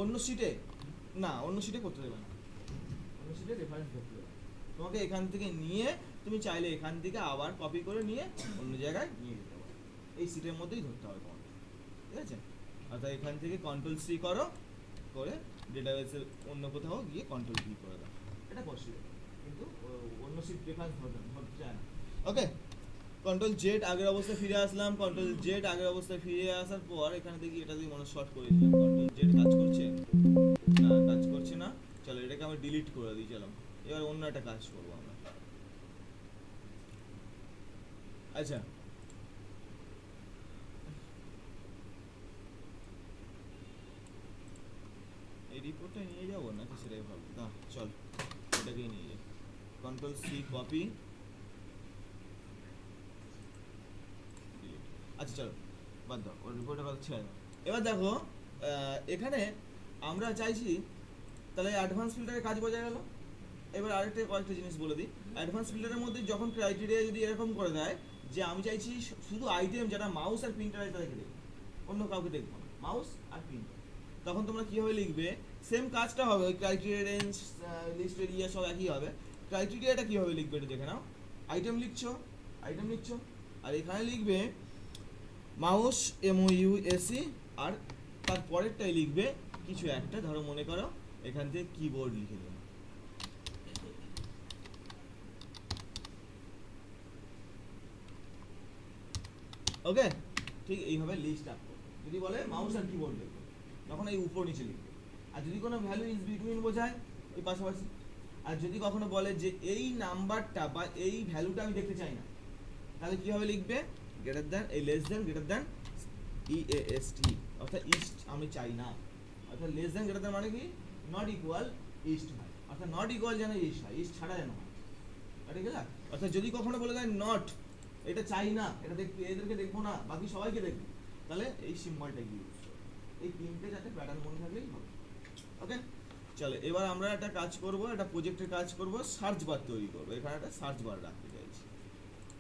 অন্য শিটে না, অন্য শিটে করতে দেবে না, অন্য শিটে রেফারেন্স করতে দেবে, তোমাকে এখান থেকে নিয়ে তুমি চাইলে এখান থেকে আবার কপি করে নিয়ে অন্য জায়গায় নিয়ে যেতে পারো, এই শিটের মধ্যেই ধরতে হবে তোমাকে, ঠিক আছে। অর্থাৎ এখান থেকে কন্ট্রোল সি করো, করে ডেটাবেসের অন্য কোথাও গিয়ে কন্ট্রোল ভি করে দাও, এটা পসিবল, কিন্তু অন্য শিট রেফারেন্স ধরতে চায় না। ওকে কন্ট্রোল জেড আগের অবস্থায় ফিরে আসলাম, কন্ট্রোল জেড আগের অবস্থায় ফিরে আসার পর এখানে দেখি এটা দিয়ে মনে শর্ট করেছিলাম, কন্ট্রোল জেড কাজ করছে না, কাজ করছে না, চলো এটাকে আমরা ডিলিট করে দিই। চলো এবার অন্য একটা কাজ করবো আমরা। আচ্ছা এই রিপোর্টটা নিয়ে যাবো নাকি সেটাই ভাবো না, চল এটাকেই নিয়ে যাই। কন্ট্রোল সি কপি, আচ্ছা চলো বাদ দাও, ওর রিপোর্টের কথা ছেড়ে দাও। এবার দেখো এখানে আমরা চাইছি তাহলে অ্যাডভান্স ফিল্টারের কাজ বোঝা গেল। এবার আরেকটা কয়েকটা জিনিস বলে দিই। অ্যাডভান্স ফিল্টারের মধ্যে যখন ক্রাইটেরিয়া যদি এরকম করে দেয় যে আমি চাইছি শুধু আইটেম যারা মাউস আর প্রিন্টার আছে তাদেরকে দেখবো, অন্য কাউকে দেখবো না, মাউস আর প্রিন্টার, তখন তোমরা কীভাবে লিখবে? সেম কাজটা হবে, ওই ক্রাইটেরিয়া রেঞ্জ লিস্ট এরিয়া সব একই হবে। ক্রাইটেরিয়াটা কীভাবে লিখবে এটা দেখে নাও। আইটেম লিখছো, আর এখানে লিখবে মাউস MOUSE, আর তার পরেরটাই লিখবে কিছু একটা, ধরো মনে করো এখান থেকে কিবোর্ড লিখে দেবো। ওকে, ঠিক এইভাবে লিস্ট আপ করবে। যদি বলে মাউস আর কিবোর্ড লিখবে তখন এই উপর নিচে লিখবে। আর যদি কোনো ভ্যালু ইজ বিটুইন বোঝায় ওই পাশাপাশি। আর যদি কখনো বলে যে এই নাম্বারটা বা এই ভ্যালুটা আমি দেখতে চাই না, তাহলে কীভাবে লিখবে? গ্রেটার দ্যান, এই less than greater than EAST, অর্থাৎ ইস্ট আমি চাই না। অর্থাৎ লেস দ্যান গ্রেটার দ্যান মানে কি? নট ইকুয়াল ইস্ট হয়, অর্থাৎ নট ইকুয়াল যেন ইস্ট হয়, ইস্ট ছাড়া যেন হয়, ঠিক আছে? অর্থাৎ যদি কখনো বলে দেয় নট, এটা চাই না, এটা দেখতে এদেরকে দেখবো না, বাকি সবাইকে দেখবো, তাহলে এই সিম্বলটা ইউজ করো। এই তিনটে যাতে প্যাটার্ন মনে থাকলেই হবে। ওকে, চলো এবার আমরা একটা কাজ করব, একটা প্রজেক্টের কাজ করব, সার্চ বার তৈরি করবো। এখানে একটা সার্চ বার রাখতে চাইছি।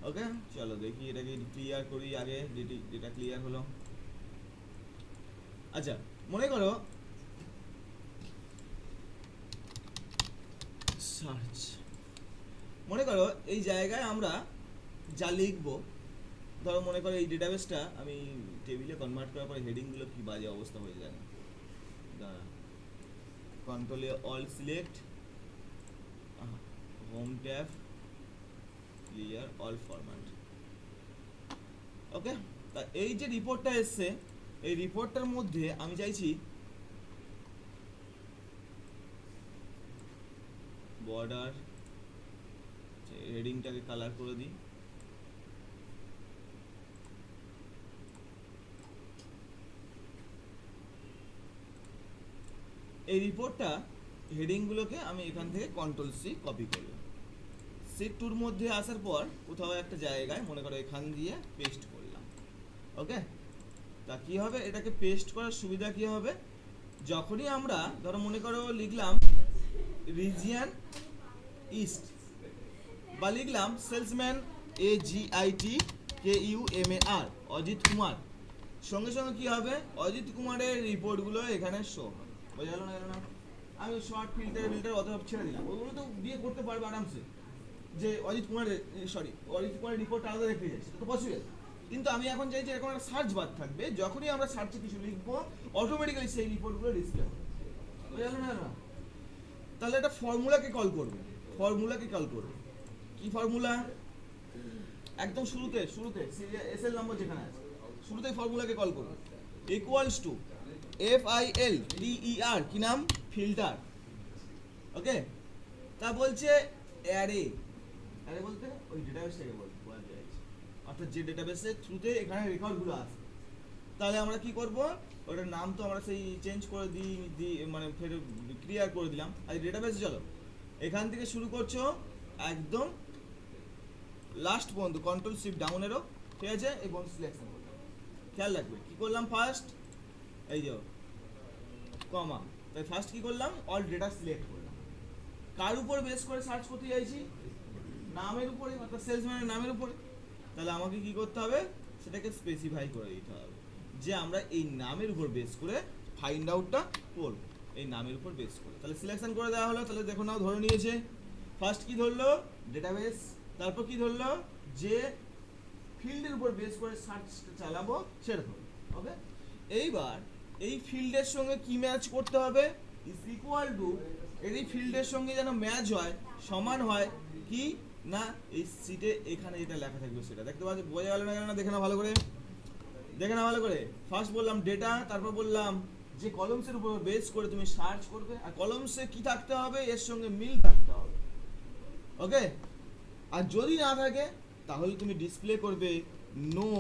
ওকে, চলো দেখি এটাকে ক্লিয়ার করি আগে, যেটা ক্লিয়ার হলো। আচ্ছা মনে করো সার্চ, মনে করো এই জায়গায় আমরা যা লিখবো, ধরো মনে করো এই ডেটাবেসটা আমি টেবিলে কনভার্ট করার পরে হেডিংগুলো কি বাজে অবস্থা হয়ে যায়, দাঁড়া, কন্ট্রোলে all select, home tab, clear all format. Okay, তা এই যে রিপোর্টটা এসছে, এই রিপোর্টটার মধ্যে আমি চাইছি বর্ডার, হেডিংটাকে কালার করে দিই, এই রিপোর্টটা হেডিংগুলোকে আমি এখান থেকে কন্ট্রোল সি কপি করলাম। শিট 2 মধ্যে আসার পর কোথাও একটা জায়গায় মনে করো এখান দিয়ে পেস্ট করলাম। ওকে, তা কী হবে? এটাকে পেস্ট করার সুবিধা কী হবে? যখনই আমরা ধরো মনে করো লিখলাম রিজিয়ন ইস্ট, বা লিখলাম সেলসম্যান AGITKUMAR অজিত কুমার, সঙ্গে সঙ্গে কী হবে? অজিত কুমারের রিপোর্টগুলো এখানে শো হবে। বোঝা গেল না? গেল না? আমি শর্ট ফিল্টার অত ছেড়ে দিলাম, ওইগুলো তো দিয়ে করতে পারবে আরামসে, যে অজিত কুমারের রিপোর্ট আলাদা দেখতে যাই, সেটা তো পসিবল। কিন্তু আমি এখন চাই যে এরকম একটা সার্চ বার থাকবে, যখনই আমরা সার্চে কিছু লিখবো অটোমেটিক্যালি সেই রিপোর্টগুলো ডিসপ্লে হবে। বোঝা গেল না? তাহলে একটা ফর্মুলাকে কল করবে, কি ফর্মুলা? একদম শুরুতে এসএল নম্বর যেখানে আছে শুরুতেই ফর্মুলাকে কল করবে, ইকুয়ালস টু FILTER, কি নাম? ফিল্টার। ওকে, তা বলছে অ্যারে বলতে ওই ডেটাবেসটাকে বলা যায়, অর্থাৎ যে ডেটাবেসের থ্রুতে এখানে রেকর্ডগুলো আছে। তাহলে আমরা কি করব? ওটার নাম তো আমরা সেই চেঞ্জ করে দিই, মানে ফের ক্লিয়ার করে দিলাম। আর ডেটাবেস চলো এখান থেকে শুরু করছো একদম লাস্ট পর্যন্ত, কন্ট্রোল শিফট ডাউন এরো, ঠিক আছে? এবং সিলেকশন করলাম, খেয়াল রাখবে কি করলাম ফার্স্ট, এই যে কমা, তাই ফার্স্ট কি করলাম? অল ডেটা সিলেক্ট করলাম। কার উপর বেস করে সার্চ করতে চাইছি? নামের উপরে, অর্থাৎ সেলসম্যানের নামের উপরে। তাহলে আমাকে কি করতে হবে? সেটাকে স্পেসিফাই করে দিতে হবে যে আমরা এই নামের উপর বেস করে ফাইন্ড আউটটা করব, এই নামের উপর বেস করে। তাহলে সিলেকশন করে দেওয়া হলো। তাহলে দেখো নাও ধরে নিয়েছে, ফার্স্ট কি ধরলো? ডেটাবেস, তারপর কি ধরলো? যে ফিল্ডের উপর বেস করে সার্চটা চালাবো সেটা ধরলো। ওকে, এইবার এই ফিল্ডের সঙ্গে কি ম্যাচ করতে হবে? ইজ ইকুয়াল টু, এই ফিল্ডের সঙ্গে যেন ম্যাচ হয়, সমান হয় কি না, এই সিটে এখানে যেটা লেখা থাকবে সেটা দেখতে পাচ্ছি। বোঝা গেল না? দেখে না ভালো করে, ফার্স্ট বললাম ডেটা, তারপর বললাম যে কলমসের উপর বেস করে তুমি সার্চ করবে, আর কলমসে কি থাকতে হবে? এর সঙ্গে মিল থাকতে হবে। ওকে, আর যদি না থাকে তাহলে তুমি ডিসপ্লে করবে নো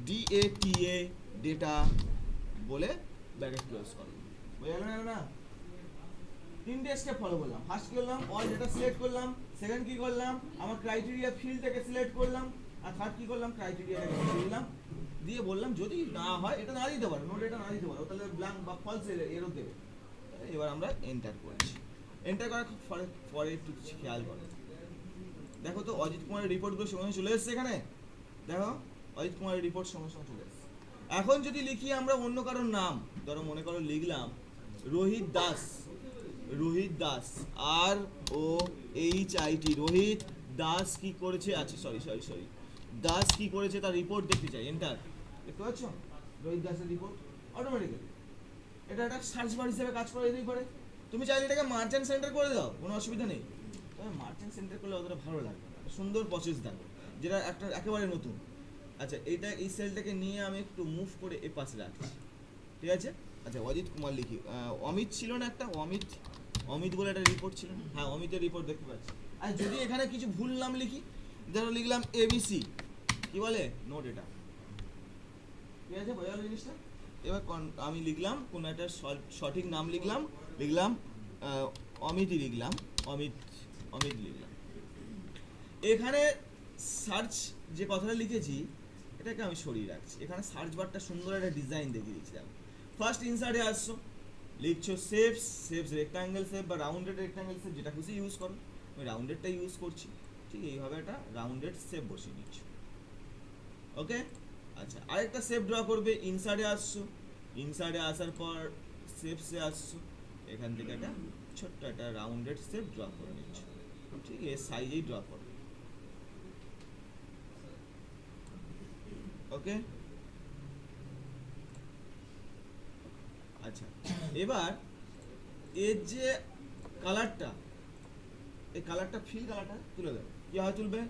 DATA ডেটা বলে ব্র্যাকেট ক্লোজ করো। বুঝে গেল না? তিনটে স্টেপ ফলো করলাম। ফার্স্ট কি করলাম, অল ডেটা সিলেক্ট করলাম। সেকেন্ড কি করলাম, আমার ক্রাইটেরিয়া ফিল্ডটাকে সিলেক্ট করলাম। আর থার্ড কি করলাম, ক্রাইটেরিয়াটাকে মুছে দিলাম, দিয়ে বললাম যদি না হয়, এটা না দিতে পারো, নো ডেটা না দিতে পারো, তাহলে ব্ল্যাঙ্ক বা ফলস এরর দেবে। এবার আমরা এন্টার করছি। এন্টার করার পরে একটু কিছু খেয়াল করো। দেখো তো অজিত কুমারের রিপোর্টগুলো সঙ্গে চলে এসেছে এখানে। দেখো অজিত কুমারের রিপোর্ট সঙ্গে সঙ্গে চলে এসেছে। এখন যদি লিখি আমরা অন্য কারোর নাম, ধরো মনে করো লিখলাম রোহিত দাস, রোহিত দাস, ROHIT, রোহিত দাস কি করেছে, আচ্ছা সরি দাস কি করেছে তার রিপোর্ট দেখতে চাই। এন্টার, দেখতে পাচ্ছ রোহিত দাসের রিপোর্ট অটোমেটিক্যালি। এটা একটা সার্চ বার হিসেবে কাজ করে দিতেই পারে। তুমি চাইলে এটাকে মার্চেন্ট সেন্টার করে দাও, কোনো অসুবিধা নেই। তবে মার্চেন্ট সেন্টার করলে অতটা ভালো লাগবে না, সুন্দর প্রসেস দেখো যেটা একটা একেবারে নতুন। আচ্ছা এইটা, এই সেলটাকে নিয়ে আমি একটু মুভ করে এ পাশে রাখছি, ঠিক আছে। আচ্ছা অজিত কুমার লিখি, অমিত ছিল না একটা, অমিত বলে একটা রিপোর্ট ছিল না, হ্যাঁ অমিতের রিপোর্ট দেখতে পাচ্ছি। আর যদি এখানে কিছু ভুল নাম লিখি, ধরো লিখলাম ABC, কি বলে নো ডেটা, ঠিক আছে, বোঝা গেল জিনিসটা। এবার আমি লিখলাম কোনো একটা সঠিক নাম লিখলাম অমিতই লিখলাম, অমিত লিখলাম। এখানে সার্চ যে কথাটা লিখেছি এটাকে আমি সরিয়ে রাখছি। এখানে সার্চ বারটা সুন্দর একটা ডিজাইন দেখিয়ে দিচ্ছিলাম। ফার্স্ট ইনসার্টে আসছো, লিখছো শেপস রেক্টাঙ্গেল শেপ বা রাউন্ডেড রেক্টাঙ্গেল শেপ, যেটা খুশি ইউজ করো। আমি রাউন্ডেডটা ইউজ করছি, ঠিক এইভাবে একটা রাউন্ডেড শেপ বসিয়ে দিচ্ছ, ওকে। আচ্ছা আরেকটা শেপ ড্র করবে, ইনসার্টে আসছো, ইনসার্টে আসার পর শেপসে আসছো, এখান থেকে একটা ছোট্ট একটা রাউন্ডেড শেপ ড্র করে নিচ্ছ, ঠিক এর সাইজেই ড্র করবে, ওকে। আচ্ছা এবার এর যে কালারটা, এই কালারটা ফিল কালারটা তুলে দেবে। কীভাবে তুলবে,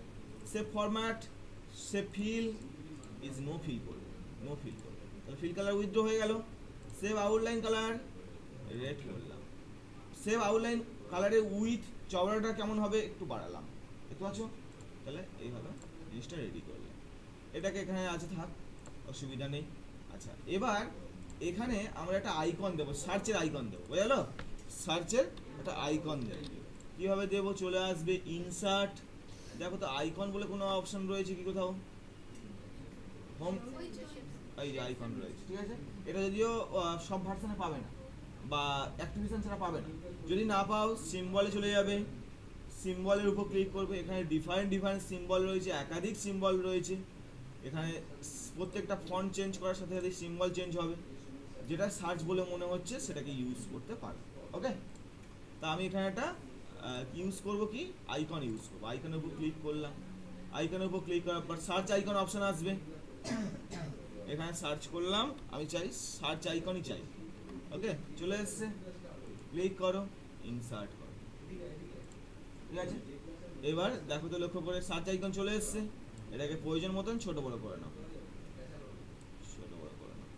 save format, save fill is no fill করবে, নো ফিল করবে, তাহলে ফিল কালার উইথড্র হয়ে গেল। সেভ আউটলাইন কালার রেড করলাম, সেভ আউটলাইন কালারের উইথ চওড়াটা কেমন হবে একটু বাড়ালাম, দেখতে পাচ্ছ। তাহলে এইভাবে জিনিসটা রেডি করলাম। এটাকে এখানে আছে থাক, অসুবিধা নেই। আচ্ছা এবার এখানে আমরা একটা আইকন দেবো, সার্চের আইকন দেবো, বুঝা গেল। সার্চের একটা আইকন দেবো, কীভাবে দেবো, চলে আসবে ইনসার্ট, দেখো তো আইকন বলে কোনো অপশন রয়েছে কি কোথাও, হোম, এই যে আইকন রয়েছে, ঠিক আছে। এটা যদিও সব ভার্সনে পাবে না বা অ্যাক্টিভিশন ছাড়া পাবে না। যদি না পাও সিম্বলে চলে যাবে, সিম্বলের উপর ক্লিক করবে, এখানে ডিফারেন্ট সিম্বল রয়েছে, একাধিক সিম্বল রয়েছে। এখানে প্রত্যেকটা ফন্ট চেঞ্জ করার সাথে সাথে সিম্বল চেঞ্জ হবে, যেটা সার্চ বলে মনে হচ্ছে সেটাকে ইউজ করতে পারবে, ওকে। তা আমি এখানে একটা ইউজ করব কি, আইকন ইউজ করবো। আইকনের উপর ক্লিক করলাম, আইকনের উপর ক্লিক করার পর সার্চ আইকন অপশন আসবে, এখানে সার্চ করলাম, আমি চাই সার্চ আইকনই চাই, ওকে। চলে এসছে, ক্লিক করো, ইনসার্ট করো, ঠিক আছে। এবার দেখো তো লক্ষ্য করে সার্চ আইকন চলে এসছে, এটাকে প্রয়োজন মতন ছোট বড় করে নাও, ছোট বড় করে নাও,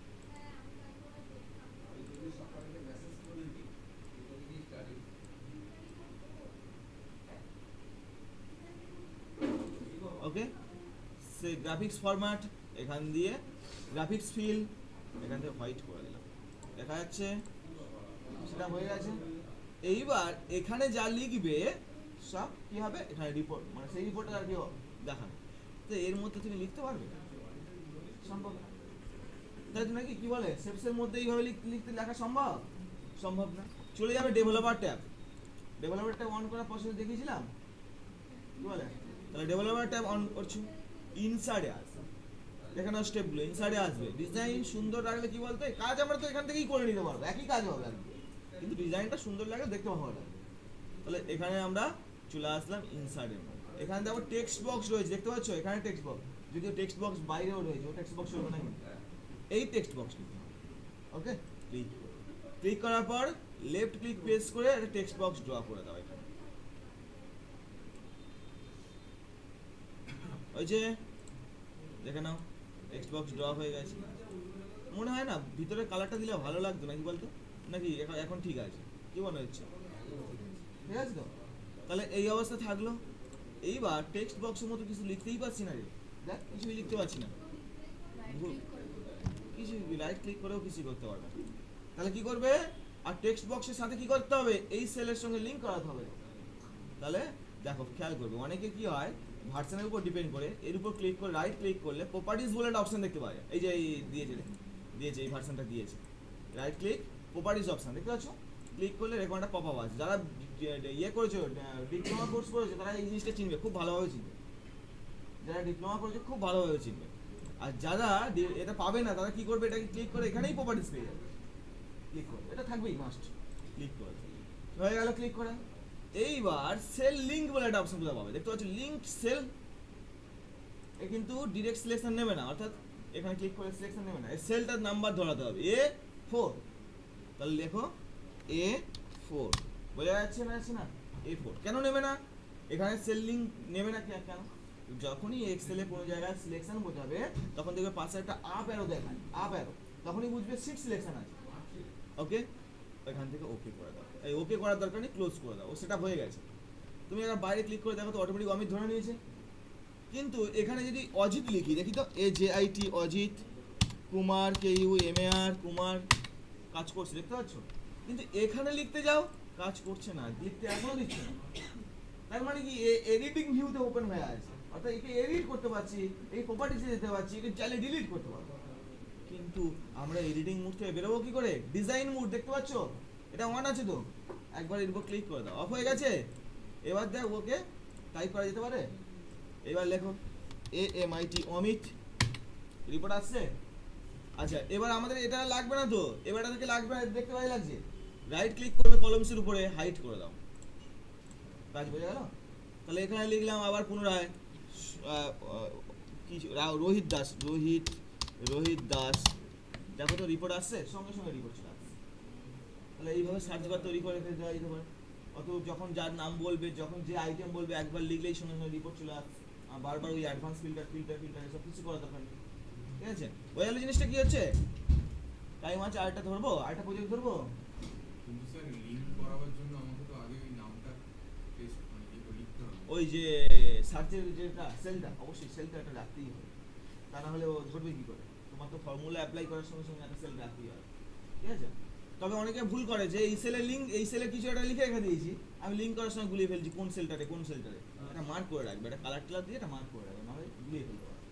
ওকে। সে গ্রাফিক্স ফরম্যাট, এখান দিয়ে গ্রাফিক্স ফিল, এখান থেকে হোয়াইট করে দিলাম, দেখা যাচ্ছে সেটা হয়ে গেছে। এইবার এখানে যা লিখবে সব কি হবে, এখানে রিপোর্ট, মানে সেই রিপোর্টটা আর কি দেখাবে। তো এর মধ্যে তুমি লিখতে পারবে, সম্ভব না, তাই তো নাকি, কি বলে, শেপসের মধ্যে এইভাবে লিখতে লেখা সম্ভব না। চলে যাবে developer tab, developer tab on করার প্রসেস দেখিয়েছিলাম, কি বলে। তাহলে ডেভেলপার ট্যাব অন করছো, ইনসার্টে আসবে, এখানে স্টেপগুলো ইনসার্টে আসবে। ডিজাইন সুন্দর রাখলে কি বলতে, কাজ আমরা তো এখান থেকেই করে নিতে পারবো, একই কাজ হবে আর কি, কিন্তু ডিজাইনটা সুন্দর লাগলে দেখতে ভালো লাগে। তাহলে এখানে আমরা চলে আসলাম ইনসার্টের মধ্যে, এখানে দেখো টেক্সট বক্স রয়েছে, দেখতে পাচ্ছ এখানে টেক্সট বক্স, যদিও টেক্সট বক্স বাইরেও রয়েছে, ও টেক্সট বক্স হবে না, এই টেক্সট বক্স নিতে হবে, ওকে। ক্লিক করার পর লেফট ক্লিক প্রেস করে একটা টেক্সট বক্স ড্র করে দাও এখানে, ওই যে দেখে নাও টেক্সট বক্স ড্র হয়ে গেছে। মনে হয় না ভিতরে কালারটা দিলে ভালো লাগতো নাকি বলতো, নাকি এখন ঠিক আছে, কি মনে হচ্ছে, ঠিক আছে তো। তাহলে এই অবস্থা থাকলো। এইবার টেক্সট বক্সের মতো কিছু লিখতেই পারছি না রে, দেখ কিছুই লিখতে পারছি না, কিছু রাইট ক্লিক করেও কিছু করতে পারবে না, তাহলে কি করবে, আর টেক্সট বক্সের সাথে কি করতে হবে, এই সেলের সঙ্গে লিংক করাতে হবে। তাহলে দেখো খেয়াল করবে, অনেকে কি হয় ভার্সনের উপর ডিপেন্ড করে এর উপর ক্লিক করে রাইট ক্লিক করলে প্রপার্টিজ বলে একটা অপশন দেখতে পাওয়া যায়। এই যে এই দিয়েছে এই ভার্সনটা দিয়েছে, রাইট ক্লিক প্রপার্টিজ অপশন দেখতে পাচ্ছ, ক্লিক করলে রেকমেন্ডটা পপ আপ আছে। যারা ইয়ে করেছো ডিপ্লোমা কোর্স করেছো তারা এই জিনিসটা চিনবে, খুব ভালোভাবে চিনবে। যারা ডিপ্লোমা করেছে খুব ভালোভাবে চিনবে। আর যারা এটা পাবে না তারা কি করবে, এটাকে ক্লিক করে এখানেই প্রপার্টিজ পেয়ে যাবে, ক্লিক করবে, এটা থাকবেই মাস্ট, ক্লিক করে হয়ে গেল ক্লিক করা। এইবার সেল লিংক বলে একটা অপশন পাবে, দেখতে পাচ্ছ লিংক সেল, এ কিন্তু ডিরেক্ট সিলেকশন নেবে না, অর্থাৎ এখানে ক্লিক করে সিলেকশন নেবে না, এই সেলটার নাম্বার ধরাতে হবে A4। তাহলে লেখো A4, বোঝা যাচ্ছে না A4 কেন নেবে না, এখানে সেল লিংক নেবে না কেন, যখনই এক্সেলে কোনো জায়গায় সিলেকশন বোঝাবে তখন দেখবে পাশে একটা আপ অ্যারো দেখায়, আপ অ্যারো, তখনই বুঝবে সিট সিলেকশন আছে। ওকে, এখান থেকে ওকে করে দাও, এই ওকে করার দরকার নেই, ক্লোজ করে দাও, ও সেটা হয়ে গেছে। তুমি একবার বাইরে ক্লিক করে দেখো তো অটোমেটিক অমিত ধরে নিয়েছে। কিন্তু এখানে যদি অজিত লিখি, দেখি তো AJIT অজিত কুমার KUMAR কুমার, কাজ করছে দেখতে পাচ্ছ, কিন্তু এখানে লিখতে যাও কাজ করছে না, লিখতে এখনো দিচ্ছে না। তার মানে কি এডিটিং ভিউতে ওপেন হয়ে আছে, অর্থাৎ একে এডিট করতে পারছি, এই প্রপার্টিসে যেতে পারছি, একে চাইলে ডিলিট করতে পারবো। কিন্তু আমরা এডিটিং মোড থেকে বেরোবো কি করে, ডিজাইন মোড দেখতে পাচ্ছ এটা অন আছে তো, একবার এর উপর ক্লিক করে দাও, অফ হয়ে গেছে। এবার দেখ ওকে টাইপ করা যেতে পারে, এবার লেখো AMIT অমিত, রিপোর্ট আসছে। আচ্ছা এবার আমাদের এটা লাগবে না তো, এবার এটাকে লাগবে, দেখতে পাই লাগছে, রাইট ক্লিক করবে কলমসের উপরে, হাইড করে দাও, কাজ বোঝা গেল। তাহলে এখানে লিখলাম আবার পুনরায় কি রোহিত দাস, দেখো তো রিপোর্ট আসছে, সঙ্গে সঙ্গে রিপোর্ট চলে আসছে। তাহলে এইভাবে সার্চ বার তৈরি করে দেওয়া যেতে পারে। অত যখন যার নাম বলবে, যখন যে আইটেম বলবে একবার লিখলেই সঙ্গে সঙ্গে রিপোর্ট চলে আসছে, আর বারবার ওই অ্যাডভান্স ফিল্টার এসব কিছু করা দরকার নেই। ঠিক আছে, ওই হলো জিনিসটা কি হচ্ছে, টাইম আছে, আরেকটা ধরবো, আরেকটা প্রজেক্ট ধরবো। কিন্তু স্যার লিংক করার জন্য আমাকে তো আগে ওই নামটা পেস্ট মানে লিখতে হবে, ওই যে সার্চের যেটা সেলটা, অবশ্যই সেলটা একটা রাখতেই হবে, তা না হলে ও ধরবে কি করে, তোমার তো ফর্মুলা অ্যাপ্লাই করার সঙ্গে সঙ্গে একটা সেল রাখতেই হবে। ঠিক আছে, তবে অনেকে ভুল করে যে এই সেলের লিংক, এই সেলে কিছু একটা লিখে রেখে দিয়েছি, আমি লিংক করার সময় গুলিয়ে ফেলছি কোন সেলটারে, এটা মার্ক করে রাখবে, এটা কালার টালার দিয়ে এটা মার্ক করে রাখবে, নাহলে গুলিয়ে ফেলতে পারবে।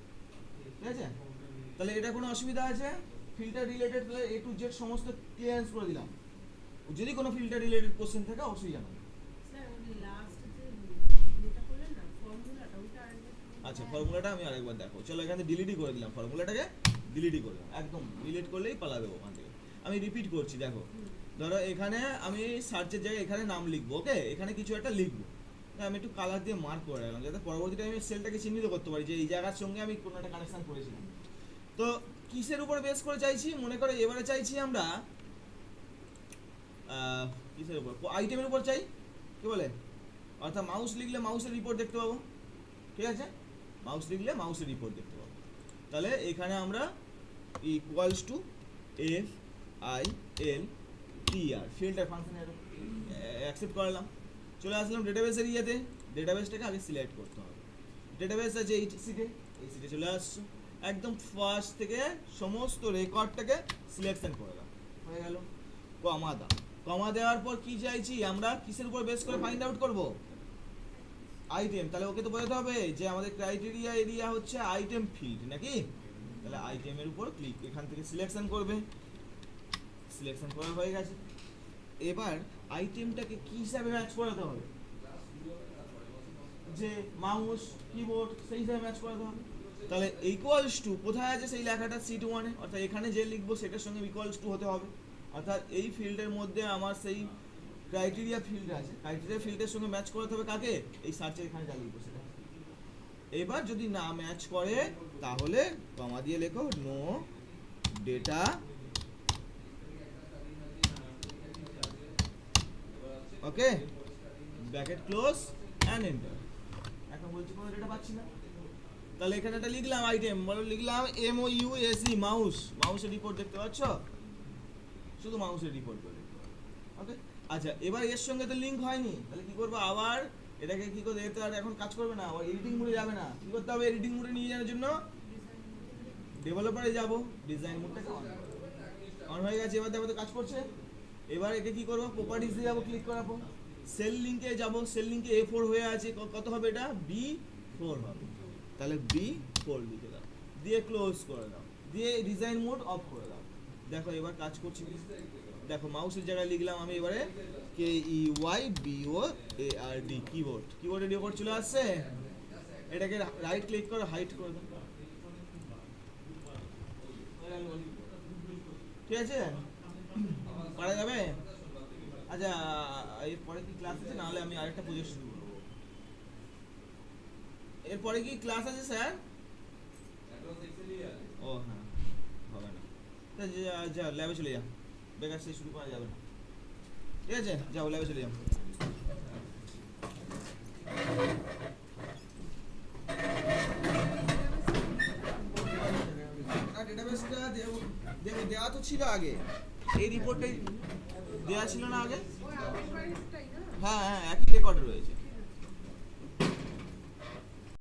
ঠিক আছে, তাহলে এটা কোনো অসুবিধা আছে, ফিল্টার রিলেটেড তাহলে A to Z সমস্ত ক্লিয়ারেন্স করে দিলাম। যদি কোনো ফিল্টার রিলেটেড কোশ্চেন থাকে অবশ্যই জানাবেন। আচ্ছা ফর্মুলাটা আমি আরেকবার দেখো, চলো এখানে ডিলিটই করে দিলাম, ফর্মুলাটাকে ডিলিটই করলাম, একদম ডিলিট করলেই পালাবে ওখান থেকে। আমি রিপিট করছি, দেখো ধরো এখানে আমি সার্চের জায়গায় এখানে নাম লিখবো, ওকে এখানে কিছু একটা লিখবো, আমি একটু কালার দিয়ে মার্ক করে রাখলাম যাতে পরবর্তী টাইমে সেলটাকে চিহ্নিত করতে পারি যে এই জায়গার সঙ্গে আমি কোনো একটা কানেকশন করেছিলাম। তো কিসের উপর বেস করে চাইছি, মনে করো এবারে চাইছি আমরা কিসের উপর, আইটেমের উপর চাই, কি বলে, অর্থাৎ মাউস লিখলে মাউসের রিপোর্ট দেখতে পাবো। ঠিক আছে, মাউস লিখলে মাউসের রিপোর্ট দেখতে পাবো। তাহলে এখানে আমরা equals to FILTR filter function accept করলাম, চলে আসলাম ডেটাবেসের ইয়েতে, ডেটাবেসটাকে আগে সিলেক্ট করতে হবে। ডেটাবেস আছে এই সিটে চলে আসছো, একদম ফার্স্ট থেকে সমস্ত রেকর্ডটাকে সিলেকশন করে দাও, হয়ে গেল। কমা দেওয়ার পর কি চাইছি আমরা, কিসের উপর বেস করে ফাইন্ড আউট করব, আইটেম। তাহলে ওকে তো বোঝাতে হবে যে আমাদের ক্রাইটেরিয়া এরিয়া হচ্ছে আইটেম ফিল্ড নাকি, তাহলে আইটেমের উপর ক্লিক, এখান থেকে সিলেকশন করবে, সিলেকশন করা হয়ে গেছে। এবার আইটেমটাকে কি হিসাবে ম্যাচ করাতে হবে, যে মাউস কিবোর্ড সেই হিসাবে ম্যাচ করাতে হবে। তাহলে ইকুয়ালস টু কোথায় আছে সেই লেখাটা সিট 1 এ, অর্থাৎ এখানে যে লিখবো সেটার সঙ্গে ইকুয়ালস টু হতে হবে, অর্থাৎ এই ফিল্ডের মধ্যে আমার সেই ক্রাইটেরিয়া ফিল্ড আছে, ক্রাইটেরিয়া ফিল্ডের সঙ্গে ম্যাচ করাতে হবে কাকে, এই সার্চের এখানে যা লিখবো সেটা। এবার যদি না ম্যাচ করে তাহলে কমা দিয়ে লেখো no data, okay bracket close and enter. এখন বলছি কোনো ডেটা পাচ্ছি না, তাহলে এখানে একটা লিখলাম আইটেম, বলো লিখলাম MOUSE মাউসের রিপোর্ট দেখতে পাচ্ছ, শুধু মাউসের রিপোর্ট করে দেখতে পাচ্ছ। ওকে আচ্ছা এবার এর সঙ্গে তো লিংক হয়নি, তাহলে কি করবো, আবার এটাকে কি করে, এতে আর এখন কাজ করবে না, আবার এডিটিং মোডে যাবে না, কি করতে হবে, এডিটিং মোডে নিয়ে যাওয়ার জন্য ডেভেলপারে যাব, ডিজাইন মোডটাকে অন হয়ে গেছে। এবার দেখো তো কাজ করছে। এবার একে কি করবো, প্রপার্টিসে যাবো, ক্লিক করাবো, সেল লিঙ্কে যাব, সেল লিঙ্কে A4 হয়ে আছে, কত হবে এটা, B4 হবে। তাহলে B4 লিখে দাও, দিয়ে ক্লোজ করে দাও, দিয়ে ডিজাইন মোড অফ করে দাও। দেখো এবার কাজ করছে কি, দেখো মাউসের জায়গায় লিখলাম আমি এবারে KEYBOARD, কিবোর্ড, কিবোর্ডে ডিবোর্ড চলে আসছে। এটাকে রাইট ক্লিক করে হাইড করে দাও, ঠিক আছে, পারা যাবে। আচ্ছা এরপরে কি ক্লাস আছে, নাহলে আমি আরেকটা প্রজেক্ট শুরু করবো। এরপরে কি ক্লাস আছে স্যার? ও হ্যাঁ, হবে না, তা যা ল্যাবে চলে যা, বেকার সে শুরু করা যাবে না, ঠিক আছে, যাও ল্যাবে চলে যাও। ডেটাবেসটা দেওয়া তো ছিল আগে, এই রিপোর্টটাই দেওয়া ছিল না আগে? হ্যাঁ হ্যাঁ, একই রেকর্ড রয়েছে।